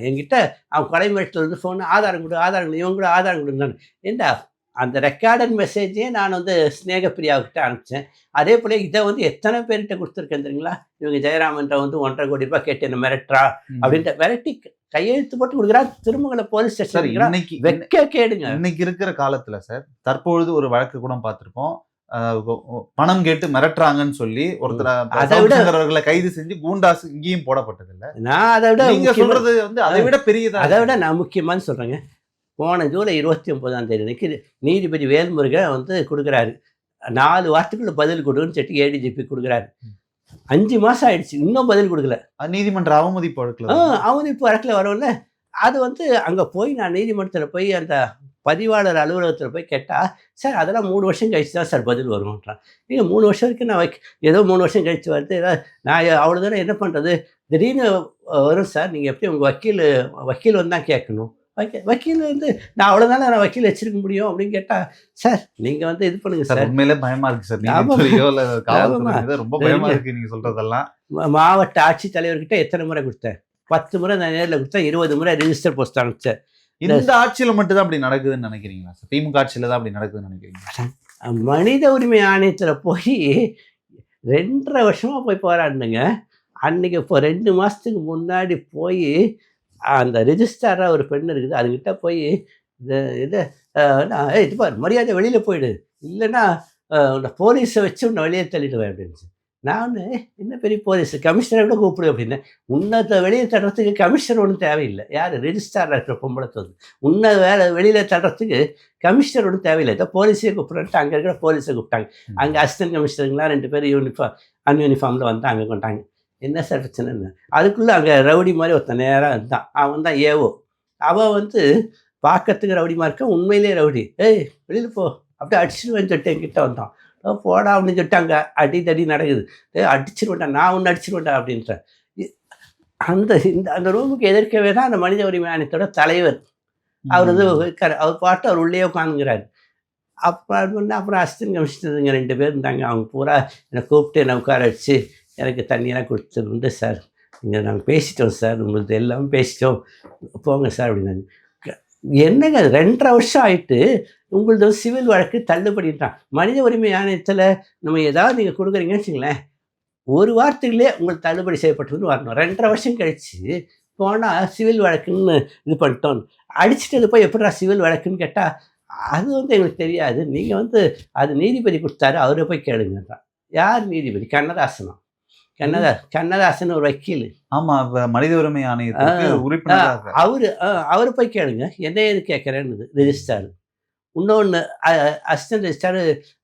என்கிட்ட அவன் கொலை மிரட்டல் வந்து ஃபோன் ஆதாரம் கொடு, இவங்க கூட ஆதாரம் கொடுந்தானு. ஏண்டா அந்த ரெக்கார்டட் மெசேஜே நான் வந்து ஸ்நேகப்பிரியாவுக்கிட்ட அனுப்பிச்சேன். அதே போல் இதை வந்து எத்தனை பேர்கிட்ட கொடுத்துருக்கேன் தெரியுங்களா? இவங்க ஜெயராமன்ட்ட வந்து 1.5 கோடி ரூபாய் கேட்டு என்ன மிரட்டுறா அப்படின்ட்டு மிரட்டி கையெழுத்து போட்டு கொடுக்குறா. திருமங்கலம் போலீஸ் ஸ்டேஷன் வெக்க கேடுங்க. இன்னைக்கு இருக்கிற காலத்துல சார், தற்பொழுது ஒரு வழக்கு கூட பார்த்திருப்போம், பணம் கேட்டு மிரட்டுறாங்கன்னு சொல்லி ஒருத்தரை கைது செஞ்சு கூண்டாசு இங்கேயும் போடப்பட்டது இல்லை. நான் அதை விட நீங்க சொல்றது வந்து அதை விட பெரியதா. அதை விட நான் முக்கியமானு சொல்றேங்க. போன ஜூலை 29ஆம் தேதி நீதிபதி வேல்முருகன் வந்து கொடுக்குறாரு, 4 வாரத்துக்குள்ள பதில் கொடுன்னு சொல்லிட்டு ஏடிஜிபி கொடுக்குறாரு. 5 மாதம் ஆயிடுச்சு, இன்னும் பதில் கொடுக்கல. நீதிமன்ற அவமதிப்பு வழக்கில் வரவில்ல. அது வந்து அங்கே போய் நான் நீதிமன்றத்தில் போய் அந்த பதிவாளர் அலுவலகத்தில் போய் கேட்டால், சார் அதெல்லாம் 3 வருஷம் கழிச்சு தான் சார் பதில் வரும்ன்றான். நீங்கள் 3 வருஷம் வரைக்கும் நான் ஏதோ 3 வருஷம் கழிச்சு வருது, நான் அவ்வளோதானே என்ன பண்ணுறது, திடீர்னு வரும் சார், நீங்கள் எப்படி உங்கள் வக்கீல் வந்து தான் கேட்கணும். வக்கீல் வந்து நான் அவ்வளோதானே நான் வக்கீல் வச்சிருக்க முடியும் அப்படின்னு கேட்டால், சார் நீங்கள் வந்து இது பண்ணுங்க சார். உண்மையிலே பயமாக இருக்குது சார், ரொம்ப பயமாக இருக்குது நீங்கள் சொல்கிறதெல்லாம். மாவட்ட ஆட்சித்தலைவர்கிட்ட எத்தனை முறை கொடுத்தேன்? 10 முறை நான் நேரில் கொடுத்தேன், 20 முறை ரெஜிஸ்டர் போஸ்ட் அனுப்பிச்சேன். இந்த ஆட்சியில மட்டும் தான் அப்படி நடக்குதுன்னு நினைக்கிறீங்களா? திமுக ஆட்சியில தான் அப்படி நடக்குதுன்னு நினைக்கிறீங்களா? மனித உரிமை ஆணையத்தில் போய் 2.5 வருஷமா போய் போராடினுங்க. அன்னைக்கு இப்போ 2 மாதத்துக்கு முன்னாடி போய் அந்த ரெஜிஸ்டாராக ஒரு பெண் இருக்குது, அதுக்கிட்ட போய் இது பாரு மரியாதை வெளியில் போயிடு, இல்லைன்னா போலீஸை வச்சு உன்னை வெளியே தள்ளிடுவேன் அப்படின்னு. நான் என்ன பெரிய போலீஸ் கமிஷனரை கூட கூப்பிடு அப்படின்னேன். உன்னை வெளியே தள்ளுறதுக்கு கமிஷனர் ஒன்றும் தேவையில்லை. யார் ரெஜிஸ்ட்ராராக இருக்கிற பொம்பளை வந்து உன்னை வெளியில் தள்ளுறதுக்கு கமிஷனர் ஒன்றும் தேவையில்லை. இதை போலீஸே கூப்பிட்றேன்ட்டு அங்கே இருக்கிற போலீஸை கூப்பிட்டாங்க. அங்கே அசிஸ்டன்ட் கமிஷனருங்களாம் 2 பேர் அன்யூனிஃபார்மில் வந்து அங்கே கொண்டாங்க. என்ன சார் பிரச்சனைன்னு அதுக்குள்ளே அங்கே ரவுடி மாதிரி ஒருத்தன் நேராக இருந்தான். அவன் தான் ஏவோ. அவன் வந்து பார்க்கறதுக்கு ரவுடிமா இருக்க, உண்மையிலே ரவுடி. ஏய் வெளியில் போ அப்படியே அடிச்சிடுவேன்னு சொல்லிட்டு என்கிட்ட வந்தான். போடா அப்படின்னு சொல்லிட்டு அங்கே அடி நடக்குது. அடிச்சிருவேன்டா, நான் ஒன்று அடிச்சிருவேன்டா அப்படின்றேன். அந்த ரூமுக்கு எதிர்க்கவே தான் அந்த மனித உரிமை ஆணையத்தோட தலைவர் அவர் வந்து இருக்கார். அவர் பாட்டு அவர் உள்ளே உட்காந்துங்கிறாரு. அப்புறம் அசிஸ்டன்ட் கமிஷனருங்க 2 பேர் இருந்தாங்க. அவங்க பூரா என்னை கூப்பிட்டு என்னை உட்கார வச்சு எனக்கு தண்ணியெல்லாம் கொடுத்துருந்து, சார் நீங்கள் நாங்கள் பேசிட்டோம் சார், உங்களுக்கு எல்லாமே பேசிட்டோம், போங்க சார் அப்படின்னாங்க. என்னங்க 2.5 வருஷம் ஆகிட்டு உங்களது சிவில் வழக்கு தள்ளுபடிட்டான். மனித உரிமை ஆணையத்தில் நம்ம ஏதாவது நீங்கள் கொடுக்குறீங்கன்னு வச்சுங்களேன், ஒரு வாரத்துக்குள்ளே உங்களுக்கு தள்ளுபடி செய்யப்பட்டதுன்னு வரணும். 2.5 வருஷம் கழித்து போனால் சிவில் வழக்குன்னு இது பண்ணிட்டோம். அடிச்சுட்டு போய் எப்படிடா சிவில் வழக்குன்னு கேட்டால் அது வந்து எங்களுக்கு தெரியாது, நீங்கள் வந்து அது நீதிபதி கொடுத்தாரு, அவரை போய் கேளுங்கன்றான். யார் நீதிபதி? கண்ணதாசன் ஒரு வக்கீல். ஆமா, மனித உரிமை ஆணையத்துக்கு உறுப்பினர். அவரு போய் கேளுங்க, என்ன ஏது கேட்குறேன்னு ரெஜிஸ்டார். இன்னொன்று அசிஸ்டன்ட் ரெஜிஸ்டார்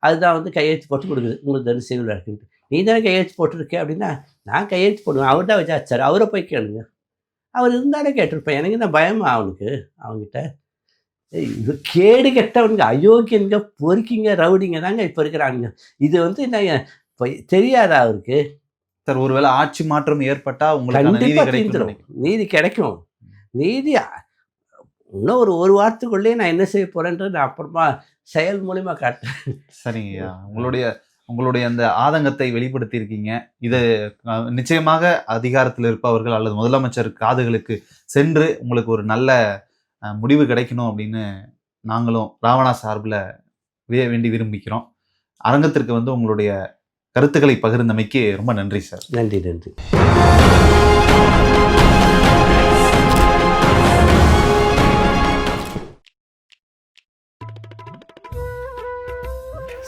அதுதான் வந்து கையெழுத்து போட்டு கொடுக்குது, உங்களுக்கு சிவில் வழக்குன்ட்டு. நீ தானே கையெழுத்து போட்டிருக்கேன் அப்படின்னா, நான் கையெழுத்து போடுவேன், அவர் தான் விசாரிச்சார், அவரை போய் கேளுங்க. அவர் இருந்தாலே கேட்டிருப்பேன். எனக்கு என்ன பயமா அவனுக்கு? அவங்ககிட்ட இது கேடு கெட்டவனுங்க, அயோக்கியனுங்க, பொறுக்கிங்க, ரவுடிங்க தாங்க இப்போ இருக்கிறானுங்க. இது வந்து என்ன தெரியாதா அவருக்கு? சார், ஒருவேளை ஆட்சி மாற்றம் ஏற்பட்டா உங்களுக்கு நீதி கிடைக்கும். நீதி இன்னும் ஒரு வாரத்துக்குள்ளேயே நான் என்ன செய்ய போறேன்றது நான் அப்புறமா செயல் மூலியமா காட்டுறேன். சரிங்கய்யா, உங்களுடைய அந்த ஆதங்கத்தை வெளிப்படுத்தி இருக்கீங்க. இது நிச்சயமாக அதிகாரத்தில் இருப்பவர்கள் அல்லது முதலமைச்சர் காதுகளுக்கு சென்று உங்களுக்கு ஒரு நல்ல முடிவு கிடைக்கணும் அப்படின்னு நாங்களும் ராவணா சார்பில் வேண்டி விரும்பிக்கிறோம். அரங்கத்திற்கு வந்து உங்களுடைய கருத்துக்களை பகிர்ந்தமைக்கு ரொம்ப நன்றி சார். நன்றி.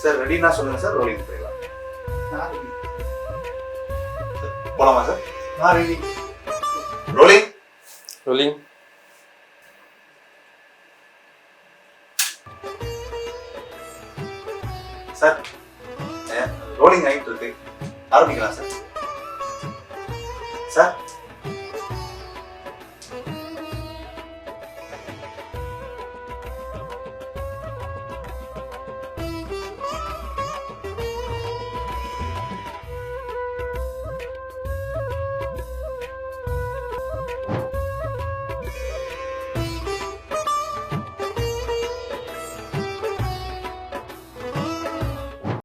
சார் ரெடினா சொல்லுங்க சார், ரோலிங் போயிடலாம். போலாமா sir? Ready. Rolling. Sir rolling ஆகிட்டு இருக்கு, ஆரம்பிக்கலாம் சார். சார்